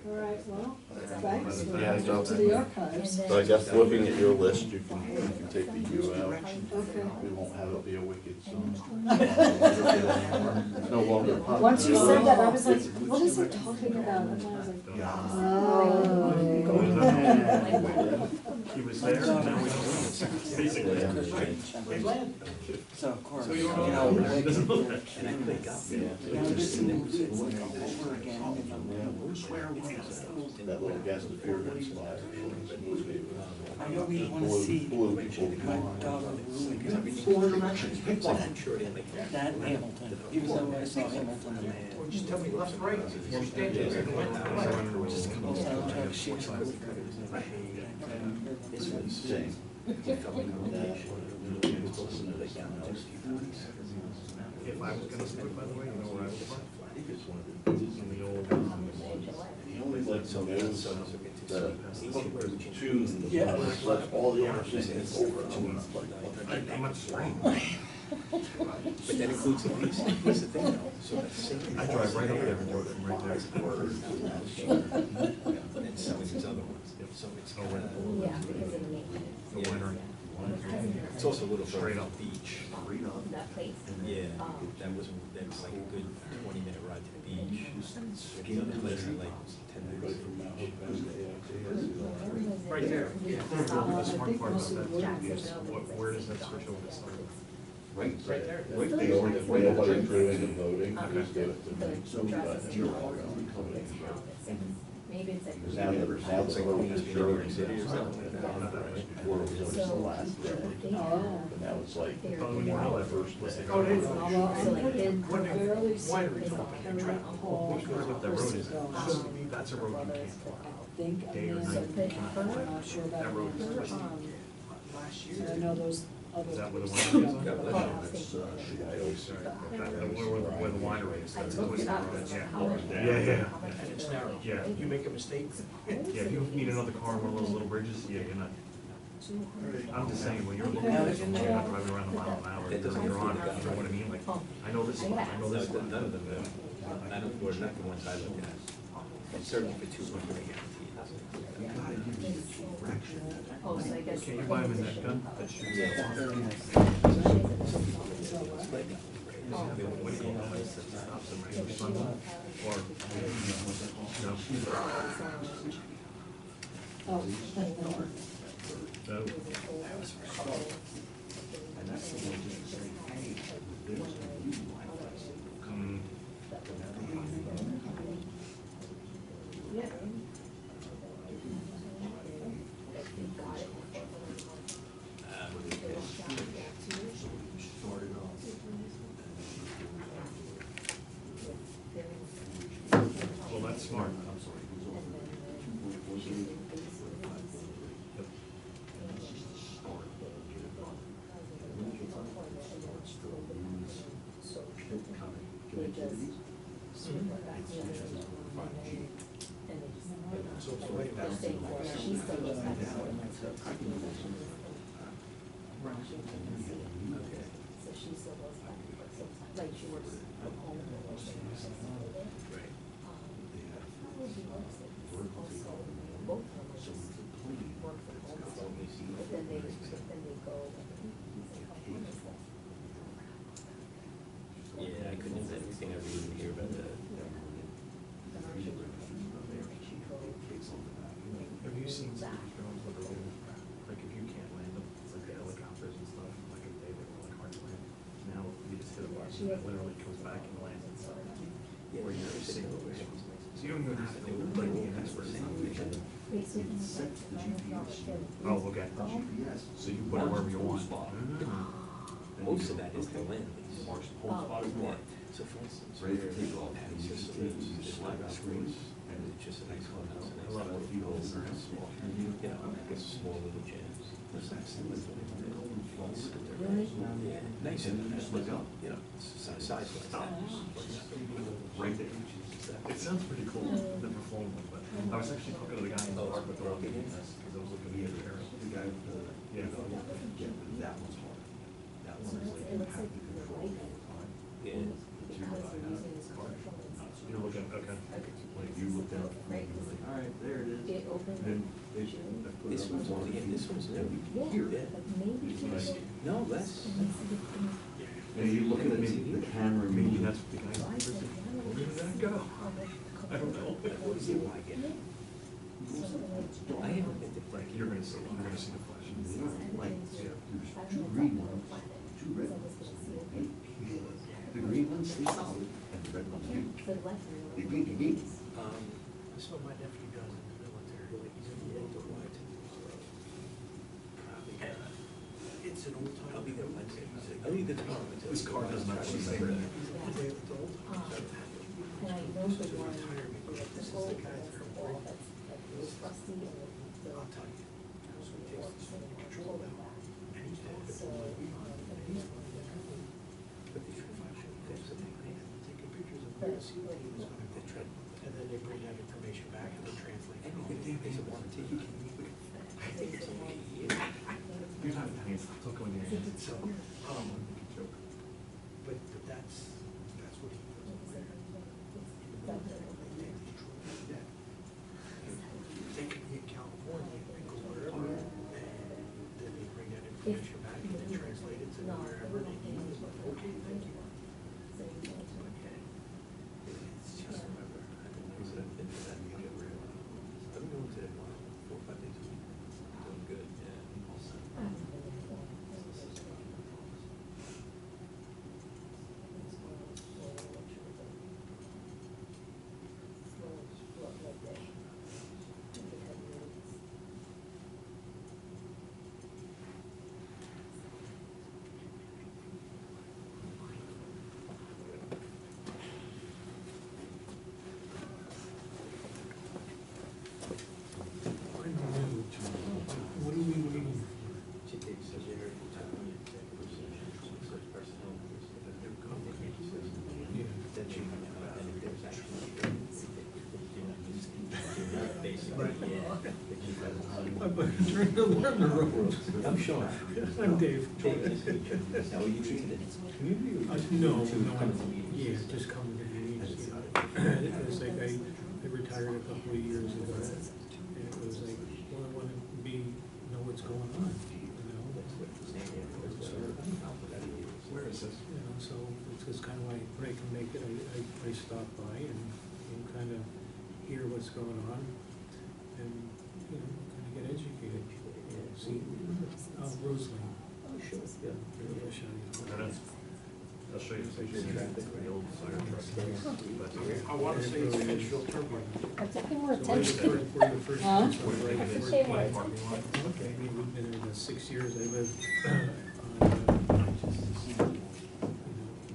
S3: All right, well, thanks, we'll
S14: Yeah,
S3: have to go to the archives.
S14: So I guess looking at your list, you can take the U out.
S3: Okay.
S14: We won't have it be a wicked song. It's no longer popular.
S3: Once you said that, I was like, what is it talking about? And I was like, oh.
S6: He was there, and now we don't know. Basically.
S12: They landed.
S7: So of course,
S6: So
S7: you
S6: you don't
S7: know,
S6: know.
S7: like,
S11: And I think they got me.
S14: That little gas interference slide.
S7: I know we wanna see
S14: Blue people.
S7: my daughter Ruby.
S11: I'm sure they like.
S7: That Hamilton, even though I saw Hamilton in
S12: Or just tell me left, right, you're standing there, went to the right.
S7: just come outside, try to shoot some.
S11: It's what he's saying.
S6: If I was gonna do it, by the way, you know where I would park? In the old,
S14: Like some news, the tune,
S7: Yeah.
S14: let all the owners sing it over.
S6: I'm not spraying.
S11: But that includes the police, here's the thing though, so that same.
S6: I drive right up there and work from right there.
S11: And some of these other ones, so it's kind of.
S14: Oh,
S8: Yeah, because of me.
S6: The winery.
S14: It's also a little
S6: Straight
S14: further
S6: up.
S14: from the beach.
S8: That place.
S14: Yeah, that was like a good 20-minute ride to the beach. The other place is like 10 minutes from the beach.
S6: Right there. The smart part about that is, where does that switch over to start?
S11: Right
S6: there.
S11: Right there.
S8: Nobody
S11: threw in the voting,
S8: just give it to me. So maybe it's like.
S11: Now it's like going to New York City or something. Before it was always the last day, but now it's like the first day.
S3: I'm fairly certain Kerry Hall
S6: What that road is,
S3: Christmas.
S6: that's a road you can't fly.
S3: I think
S6: Day or
S3: Amanda,
S6: night, you cannot fly.
S3: I'm not sure about
S6: That road is
S3: her,
S6: twisted.
S3: and I know those other.
S6: Is that where the
S3: people
S6: winery is?
S3: don't
S11: Yeah,
S3: know.
S6: Where the winery is, that's twisted. Yeah,
S12: And it's narrow.
S6: yeah.
S12: You make a mistake.
S6: Yeah, if you need another car on one of those little bridges, yeah, you're not. I'm just saying, when you're looking at it, you're not driving around a mile an hour, because you're on it, you know what I mean? Like, I know this one, I know this one.
S14: None of them, I don't, or not the ones I look at. And certainly for 200, I guarantee it.
S8: Oh, so I guess.
S6: Can you buy them in that gun? That shoots.
S14: Yeah.
S6: What do you call that place that stops them right in front of them? Or, no?
S3: Oh,
S6: No. Mm. Well, that's smart. Yep.
S8: Like she works from home. Both of them work from home, but then they go.
S14: Yeah, I couldn't have everything I read in here about that.
S6: Have you seen some of these drones that are little, like if you can't land them, it's like the helicopters and stuff, like if they were like hard to land. Now you just hit a button, it literally comes back and lands and stuff. Or you're single. So you don't even have to do it, like an expert. Oh, okay. So you put it wherever you want.
S14: Most of that is the land lease. Yeah. So for instance, ready for takeoff, having systems, just like screens, and it's just a nice clubhouse, a nice little people, small, you know, it's small little gyms. Yeah, nice, and you know, size like that.
S6: Right there. It sounds pretty cool, never flown one, but I was actually talking to the guy in the park with the rocket, because I was looking at the air. The guy with the, yeah.
S11: That one's hard. That one is like you have to control all the time.
S14: Yeah.
S6: You're looking, okay. Like you looked out, all right, there it is.
S8: It opened.
S6: Then
S14: This one's only, this one's new.
S8: Yeah, but maybe she was.
S14: No, less.
S11: Are you looking at me, the camera,
S6: maybe
S11: me,
S6: that's what the guy, where did that go? I don't know.
S14: See why I get it. I haven't been to
S6: Like, you're gonna see the flash.
S11: like, there's two green ones, two red ones. The green ones, they solid, and the red ones, they blinky beep.
S12: That's what my nephew does in the military, like he's in the World War II. It's an old time.
S14: I'll be there Wednesday. I'll be there tomorrow.
S6: This car does not see that red.
S8: And I know the one, the whole wall that's like really rusty and the.
S12: I'll tell you. So he takes this full control now, and he's dead.
S14: But they try to fix it.
S12: Taking pictures of the see what he was gonna
S14: They try.
S12: and then they bring that information back and they translate.
S14: And you can do, they said, one, two, you can meet with. I think it's only a year.
S6: You're not, I mean, it's still going in.
S12: So,
S6: Joke.
S12: but that's what he does over there. They take control of that. They could be in California and go wherever, and then they bring that information.
S14: spreadsheet, and if there's actually, you're not using, you're not basically, yeah.
S12: Trying to learn the ropes.
S14: I'm Sean.
S12: I'm Dave.
S14: Dave, nice to meet you. How are you treating it? Community or just
S12: No,
S14: to
S12: no,
S14: come to meetings?
S12: yeah, just coming to meetings, you know. It was like, I retired a couple of years ago, and it was like, well, I wanna know what's going on, you know?
S6: Where is this?
S12: You know, so it's just kind of like, when I can make it, I stop by and kind of hear what's going on, and, you know, kind of get educated. See, Roseland.
S14: Oh, sure, yeah.
S12: I'll show you.
S6: I'll show you the picture. The old fire truck.
S12: I wanna say it's Edgefield Turnpike.
S8: I'm taking more
S12: So
S8: attention.
S12: we're the first
S8: Huh?
S12: ones on right
S8: I
S12: before
S8: say
S12: the
S8: what?
S12: parking lot. Okay, I mean, we've been there about 6 years. I live on,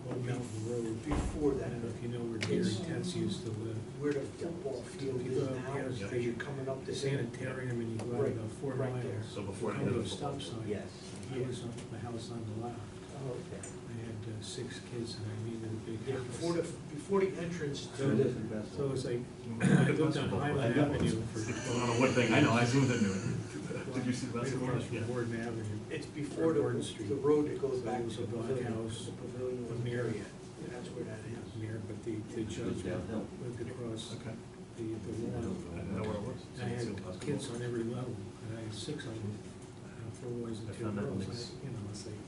S12: Old Mountain Road. Before I that, don't know if you know where Gary Tetz used to live. where the football field You is go up now, past as the you're coming up the the sanitarium and you go out Right, about 4 right there. miles.
S6: So before
S12: Come
S6: the
S12: to
S6: end
S12: a
S6: of the
S12: stop
S6: football.
S12: sign.
S14: Yes.
S12: He was on the house on the left.
S14: Oh, okay.
S12: I had 6 kids and I needed a big Yeah, house. before the entrance
S14: So it is investment.
S12: So it's like, I lived on Highland Avenue for.
S6: Well, not a wood thing, I know, I zoomed into it. Did you see the
S12: Right
S6: basketball?
S12: across from
S6: Yeah.
S12: Gordon Avenue.
S9: It's before
S12: Gordon Street.
S9: the road that goes
S12: So
S9: back
S12: it was
S9: to
S12: a
S9: the
S12: black
S9: pavilion.
S12: house,
S9: The pavilion
S12: a
S9: was
S12: mirror.
S9: there yet. That's where that is.
S12: Near, but the judge lived across
S6: Okay.
S12: the lawn.
S6: I didn't know where it was.
S12: I had kids on every level, and I had 6 of them, 4 boys and
S6: I
S12: 2
S6: found that
S12: girls.
S6: mix.
S12: You know, it's like,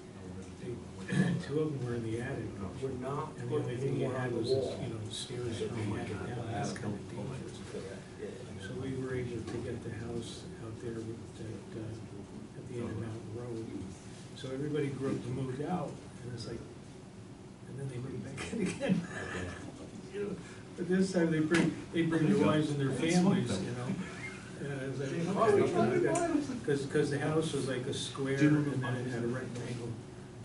S12: 2 of them were in the attic.
S9: We're not
S12: And the only
S9: putting
S12: thing you
S9: more
S12: had
S9: on the
S12: was, this,
S9: wall.
S12: you know, stairs from the attic down, that's kind of dangerous. So we were able to get the house out there at the end of Mountain Road. So everybody grew up and moved out, and it's like, and then they moved back in again. You know, but this time they bring their wives and their families, you know? And I was like, because the house was like a square, and then it had a rectangle.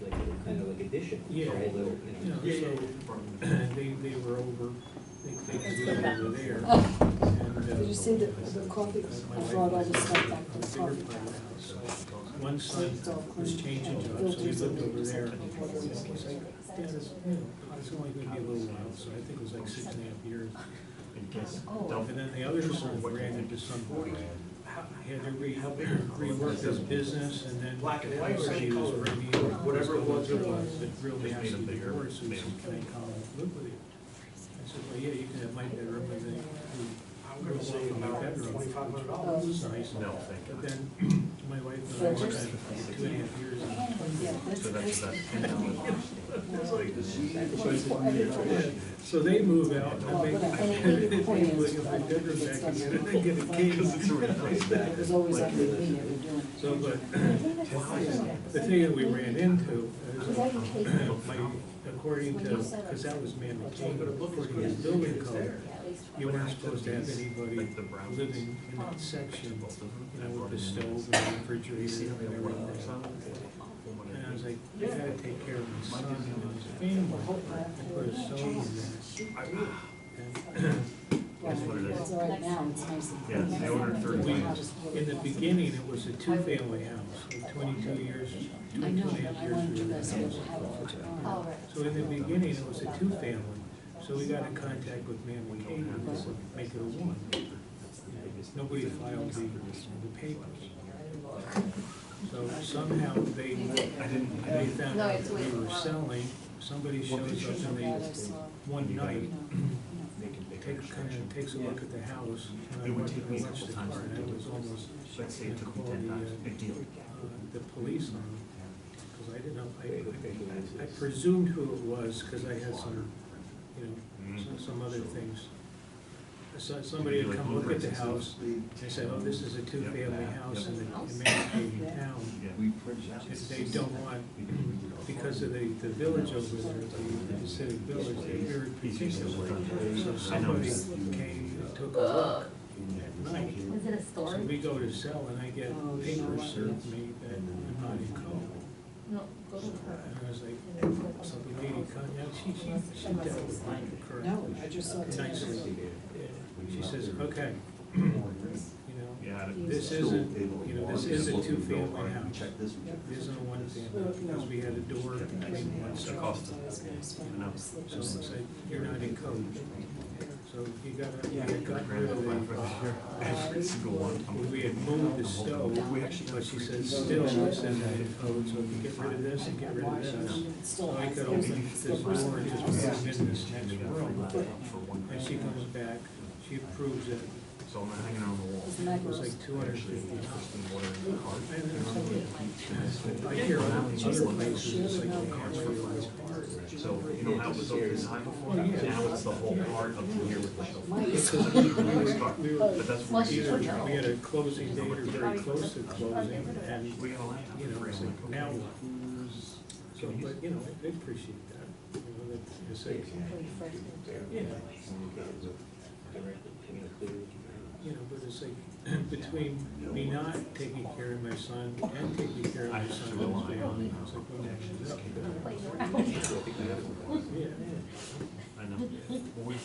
S14: Like, kind of like addition.
S12: Yeah.
S14: A whole little,
S12: You know,
S14: you know.
S12: so, they were over, they lived over there. And,
S3: Did you see the coffee, I brought all the stuff back
S12: on
S3: to
S12: the
S3: the
S12: bigger
S3: coffee.
S12: part of the house, so one son was changing jobs, so he lived over there. He's like, Dad, it's only gonna be a little while, so I think it was like 6.5 years.
S6: In case.
S12: And then the other son ran into some, he had to rework his business, and then
S9: Black and
S12: the
S9: white
S12: house
S9: or
S12: that he
S9: any
S12: was
S9: color?
S12: renting,
S9: Whatever it was, it was.
S12: a real
S6: Just made
S12: nasty
S6: a bigger
S12: divorce, so he
S6: male.
S12: said, can I come live with you? I said, well, yeah, you can have my bedroom, and then
S9: I'm gonna say about $2,500.
S12: It was nice.
S6: No, thank
S12: But
S6: God.
S12: then, my wife and I worked on it for 2.5 years.
S3: Yeah, this,
S6: So that's, that's
S12: So they move out, and
S3: Well,
S12: I make,
S3: but any
S12: they
S3: point is,
S12: look at my bedroom back again, and they get a key.
S3: it was always under me, they were doing.
S12: So, but, the thing that we ran into is, according to, because that was Mammoth King, according to the building code, you weren't supposed to have anybody
S6: Like the brown
S12: living in that section, you know, with the stove and the refrigerator and everything. And I was like, I gotta take care of my son and his family, and put a stove in there.
S6: That's what it is.
S3: It's all right now, it's nice and
S6: Yeah,
S3: clean.
S6: they ordered 31.
S12: In the beginning, it was a 2-family house, with 22 years,
S3: I know,
S12: 2.5
S3: but I
S12: years.
S3: wanted you
S12: we were
S3: guys
S12: in
S3: to
S12: the
S3: be able
S12: house.
S3: to have it for tomorrow.
S12: So in the beginning, it was a 2-family, so we got in contact with Mammoth King, and they said, make it a 1. Nobody filed the papers. So somehow they found
S10: No,
S12: out
S10: it's
S12: that we
S10: way-
S12: were selling, somebody shows up and they, one night, takes a look at the house, and I
S6: It would
S12: went to
S6: take me a
S12: watch
S6: couple
S12: the
S6: times
S12: car,
S6: to
S12: and I
S6: do
S12: was
S6: it.
S12: almost
S6: Let's say
S12: gonna
S6: it took me
S12: call
S6: 10 times, big deal.
S12: the police on them, because I didn't know, I presumed who it was, because I had some, you know, some other things. So somebody had come look at the house, they said, oh, this is a 2-family house in Mankato town. If they don't want, because of the village over there, the civic village, they're very particular. So somebody came and took a look at night.
S8: Is it a
S12: So
S8: storage?
S12: we go to sell and I get papers served me that I'm not in code.
S8: No, go to her.
S12: And I was like, so the lady come, yeah, she dealt with me correctly.
S3: No, I just saw it.
S12: Nicely. She says, okay, you know,
S6: had it.
S12: This isn't, you know, this is a two-family house. This isn't a one-family, because we had a door between one
S6: It's the
S12: side.
S6: cost of it, you know.
S12: So it's like, you're not in code. So you gotta, we had gotten rid of
S6: Every single one.
S12: we had moved the stove, but she said still, it's in code, so if you get rid of this and get rid of this, so I could open this door and just move into this next room. And she comes back, she approves it,
S6: So I'm hanging on the wall.
S12: it was like $250.
S6: Water in the cart.
S12: I hear other places, it's like they can't realize.
S6: So, you know how it was open high before?
S12: Oh, yeah.
S6: Now it's the whole cart up to here with the shelf.
S12: Because we were
S6: But that's what
S12: either, we had a closing date or very close to closing, and,
S6: we got a laptop.
S12: you know, it's like, now what? So, but, you know, I appreciate that, you know, that it's like, yeah, you know, but it's like, between me not taking care of my son and taking care of my son's family, it's like, well, yeah.
S6: I know. Well,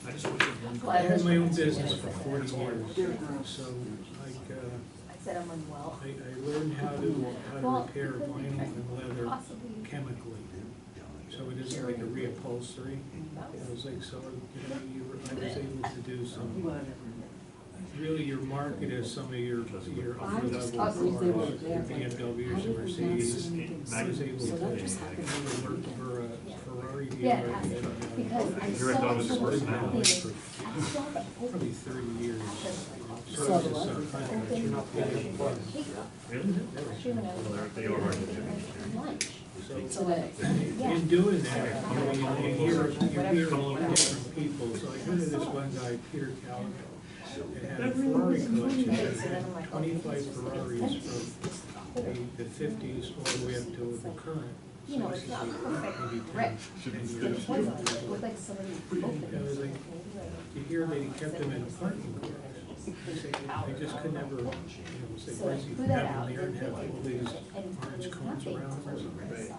S6: I just wish it one.
S12: I had my own business for 40 years, so like,
S8: I said I'm unwell.
S12: I learned how to repair vinyl and leather chemically. So it isn't like a reupholstery. It was like, so, you know, I was able to do some, really your market is some of your upper level cars, BMWs and Mercedes. I was able to work for a Ferrari dealer
S8: Because I
S6: You're a dog's
S8: saw
S6: personality.
S12: for probably 30 years. So I was just a contractor.
S6: Really? Well, they are hard to do.
S12: So in doing that, you hear a lot of different people. So I go to this one guy, Peter Calico, that had a Ferrari collection. He had 25 Ferraris from the 50s all the way up to the current.
S8: You know, it's not perfect brick. It wasn't, it looked like somebody opened
S12: It was like, you hear that he kept them in parking garages. I just could never, you know, say, why does he have them there and have all these orange cones around them or something?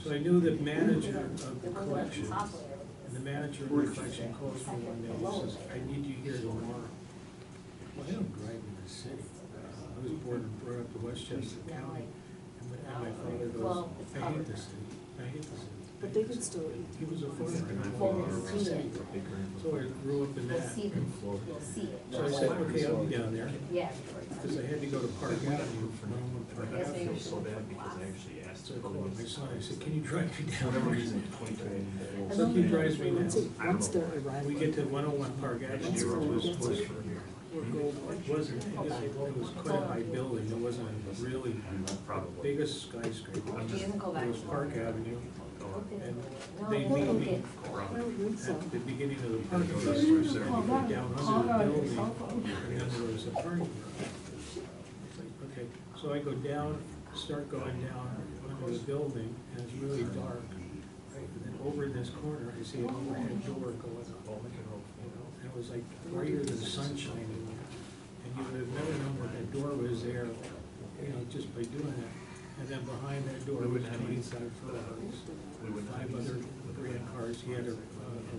S12: So I knew the manager of the collection, and the manager of the collection calls me one day, he says, I need you here tomorrow. Well, I don't drive in the city. I was born and brought up in Westchester County, and my father goes, I hate the city, I hate the city.
S13: But they can still eat.
S12: He was a farmer in the city. So I grew up in
S8: You'll
S12: that.
S8: see them, you'll see it.
S12: So I said, okay, I'll be down there,
S8: Yeah.
S12: because I had to go to Park Avenue, Park
S6: I
S12: Avenue.
S6: feel so bad because I actually asked
S12: So I
S6: her.
S12: called my son, I said, can you drive me down
S6: Whatever
S12: there?
S6: reason, 2024.
S12: So he drives me
S13: Once
S12: down.
S13: they're arrived.
S12: We get to 101 Park Avenue, which was,
S13: Or gold.
S12: it was quite a high building, it wasn't a really biggest skyscraper.
S8: He doesn't go back.
S12: It was Park Avenue, and
S8: No,
S12: they
S8: he'll
S12: meet
S8: go
S12: me
S8: get.
S12: at the beginning of the parking lot, so we go down under the building, and then there was a parking lot. It's like, okay, so I go down, start going down under the building, and it's really dark. Right, and then over in this corner, I see an overhead door going up, you know, and it was like brighter than sunshine in there. And you would have never known that that door was there, you know, just by doing it. And then behind that door was 25 Ferraris, 5 other grand cars. He had a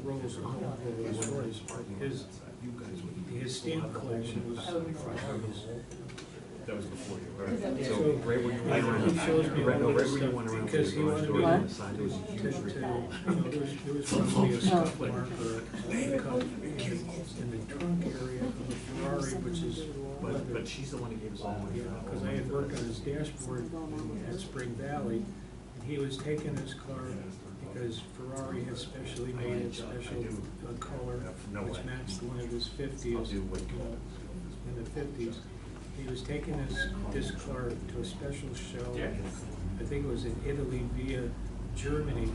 S12: Rolls Royce, but his stamp collection was Ferraris.
S6: That was before you, right?
S12: So,
S6: So, right where you went
S12: he shows me
S6: around,
S12: all
S6: right
S12: this
S6: where you
S12: stuff
S6: went around.
S12: because he wanted me
S6: On the side, there was a
S12: to,
S6: huge
S12: you
S6: ring.
S12: know, there was probably a scuff mark or a cut in the trunk area of the Ferrari, which is leather.
S6: But she's the one who gave us all the money.
S12: Because I had worked on his dashboard at Spring Valley, and he was taking his car because Ferrari had specially made a special color which matched one of his 50s, in the 50s. He was taking this car to a special show, I think it was in Italy via Germany,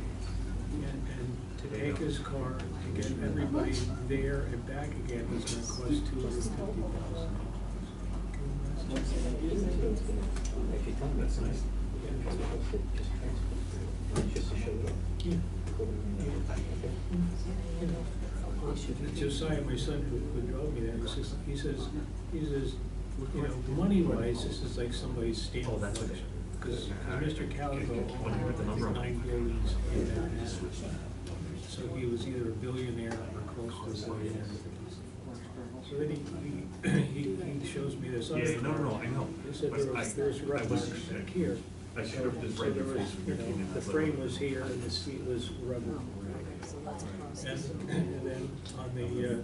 S12: and to take his car, to get everybody there and back again was gonna cost $250,000.
S6: That's nice.
S12: Josiah, my son, who drove me there, he says, you know, money-wise, this is like somebody's stamp collection. Because Mr. Calico owned 9 buildings in that. So he was either a billionaire or close to a billionaire. So then he shows me this other
S6: Yeah,
S12: car.
S6: no, I know.
S12: He said
S6: But
S12: there's
S6: I
S12: rub
S6: was-
S12: marks back here.
S6: I should have just
S12: So
S6: read
S12: there
S6: your
S12: was,
S6: face.
S12: you know, the frame was here and the seat was rubber. And then on the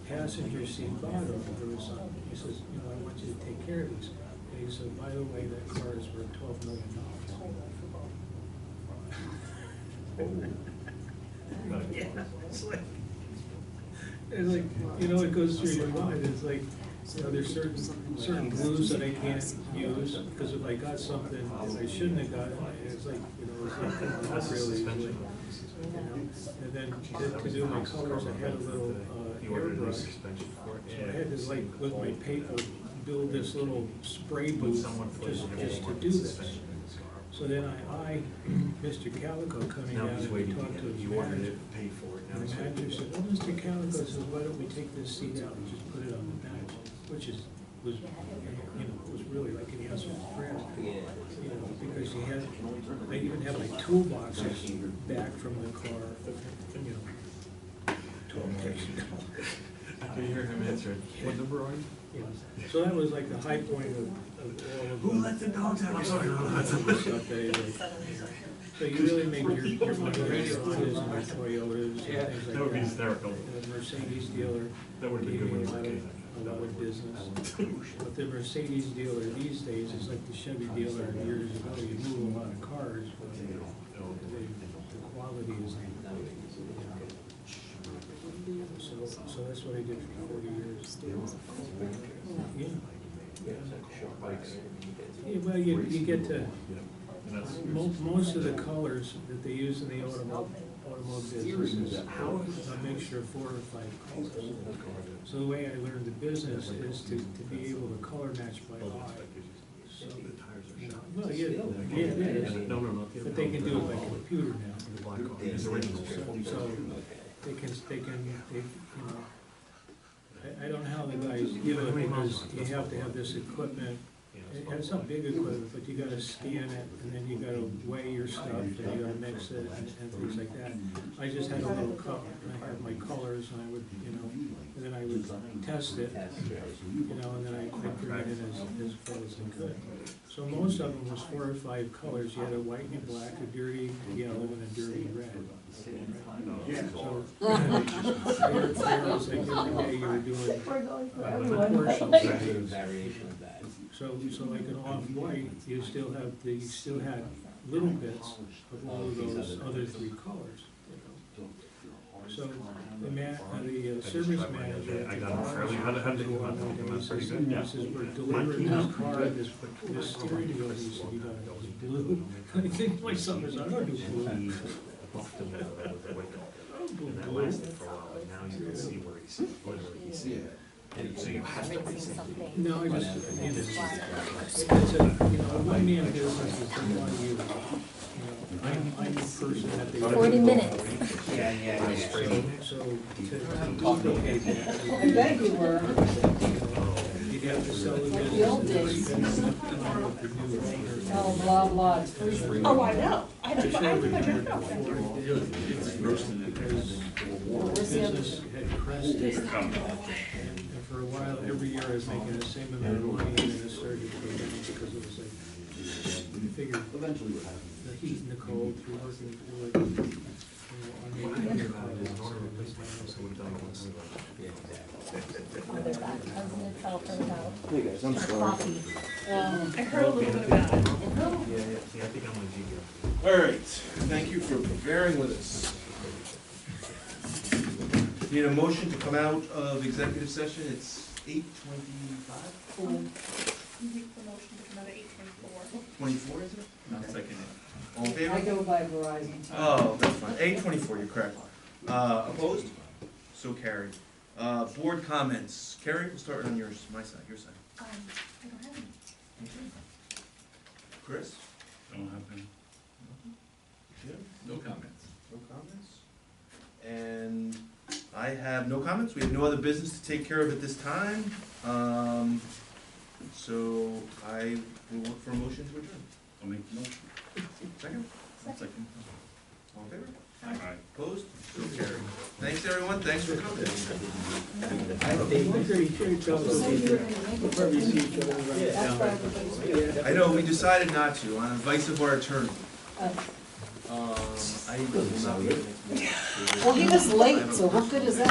S12: passenger seat bottom, there was, he says, you know, I want you to take care of these. And he said, by the way, that car is worth $12 million. Yeah, it's like, you know, it goes through your mind, it's like, you know, there's certain glues that I can't use, because if I got something that I shouldn't have gotten, it's like, you know, it's like, not really, like, you know. And then to do my colors, I had a little
S6: You ordered a
S12: airbrush,
S6: suspension for it?
S12: so I had to, like, with my paper, build this little spray booth just to do this. So then I Mr. Calico coming
S6: Now
S12: down
S6: he's
S12: and
S6: waiting
S12: talked
S6: to
S12: to
S6: get it.
S12: his
S6: You ordered
S12: manager.
S6: it, paid for it, now
S12: And
S6: he's
S12: the
S6: waiting.
S12: manager said, well, Mr. Calico says, why don't we take this seat out and just put it on the bench? Which was, you know, it was really like an answer to prayer. You know, because he had, I even had my toolboxes back from the car, you know, 12 years ago.
S6: I can hear him answering. What number are you?
S12: You know, so that was like the high point of all of.
S6: Who let the dogs out? I'm sorry.
S12: Stuff that he did. So you really make your money on your Hondas and your Toyotas and things like that.
S6: That would be hysterical.
S12: And the Mercedes dealer
S6: That would be
S12: gave
S6: good
S12: me
S6: when
S12: a
S6: you
S12: lot
S6: were
S12: of, a lot of business. But the Mercedes dealer these days is like the Chevy dealer years ago. You move a lot of cars, but the quality is not. So that's what I did for 40 years. Yeah. Yeah, well, you get to, most of the colors that they use in the automobile business is a mixture of 4 or 5 colors. So the way I learned the business is to be able to color match by eye. So, you know, well, yeah, it is, but they can do it by computer now. So they can, you know, I don't know how the guys do it, because you have to have this equipment. And it's not big equipment, but you gotta scan it, and then you gotta weigh your stuff, and you gotta mix it, and things like that. I just had a little cup, and I had my colors, and I would, you know, and then I would test it, you know, and then I bring it in as well as I could. So most of them was 4 or 5 colors. You had a white and a black, a dirty yellow, and a dirty red. So, there was like every day you were doing portions. So like an off-white, you still had little bits of all of those other 3 colors, you know. So the service manager at the car he says, we're delivering this car, this steering wheel needs to be done in blue. I think my son was, I don't do blue.
S6: And that lasted for a while, but now you can see where he's, so you have to reset.
S12: No, I just, you know, it's a, you know, a one-man business is for one you. You know, I'm the person that they.
S8: 40 minutes.
S12: So to duplicate that.
S3: I bet you were.
S12: You'd have to sell the business.
S3: The old days. Oh, blah, blah, it's free.
S4: Oh, I know, I
S12: I
S4: have
S12: should
S4: to, I
S12: have
S4: have to
S12: remembered
S4: check out there.
S12: before I did it, because the business had crested. And for a while, every year I was making the same amount of money, and then it started to go down because it was like, you figured the heat and the cold through working through it. You know, on the car,
S8: They're back. I was gonna tell her about
S14: Hey guys, I'm sorry.
S8: coffee.
S4: I heard a little bit about it.
S6: Yeah, I think I'm on Gigo.
S1: All right, thank you for bearing with us. Need a motion to come out of executive session, it's 8:25?
S4: Make the motion to come out at 8:24.
S1: 24, is it?
S5: Not second it.
S1: All in favor?
S3: I go by Verizon.
S1: Oh, that's fine, 8:24, you're correct. Opposed? So carried. Board comments, Carrie, we'll start on yours, my side, your side.
S4: I don't have any.
S1: Okay. Chris?
S2: Don't have any.
S1: Jim?
S5: No comments.
S1: No comments? And I have no comments, we have no other business to take care of at this time. So I will look for a motion to adjourn.
S2: I'll make the motion.
S1: Second?
S5: Second.
S1: All in favor?
S2: Aye.
S1: Opposed? So carried. Thank Thanks, everyone, thanks for coming. I know, we decided not to, on advice of our attorney. I will not be able to make the meeting.
S3: Well, he was late, so what good is that?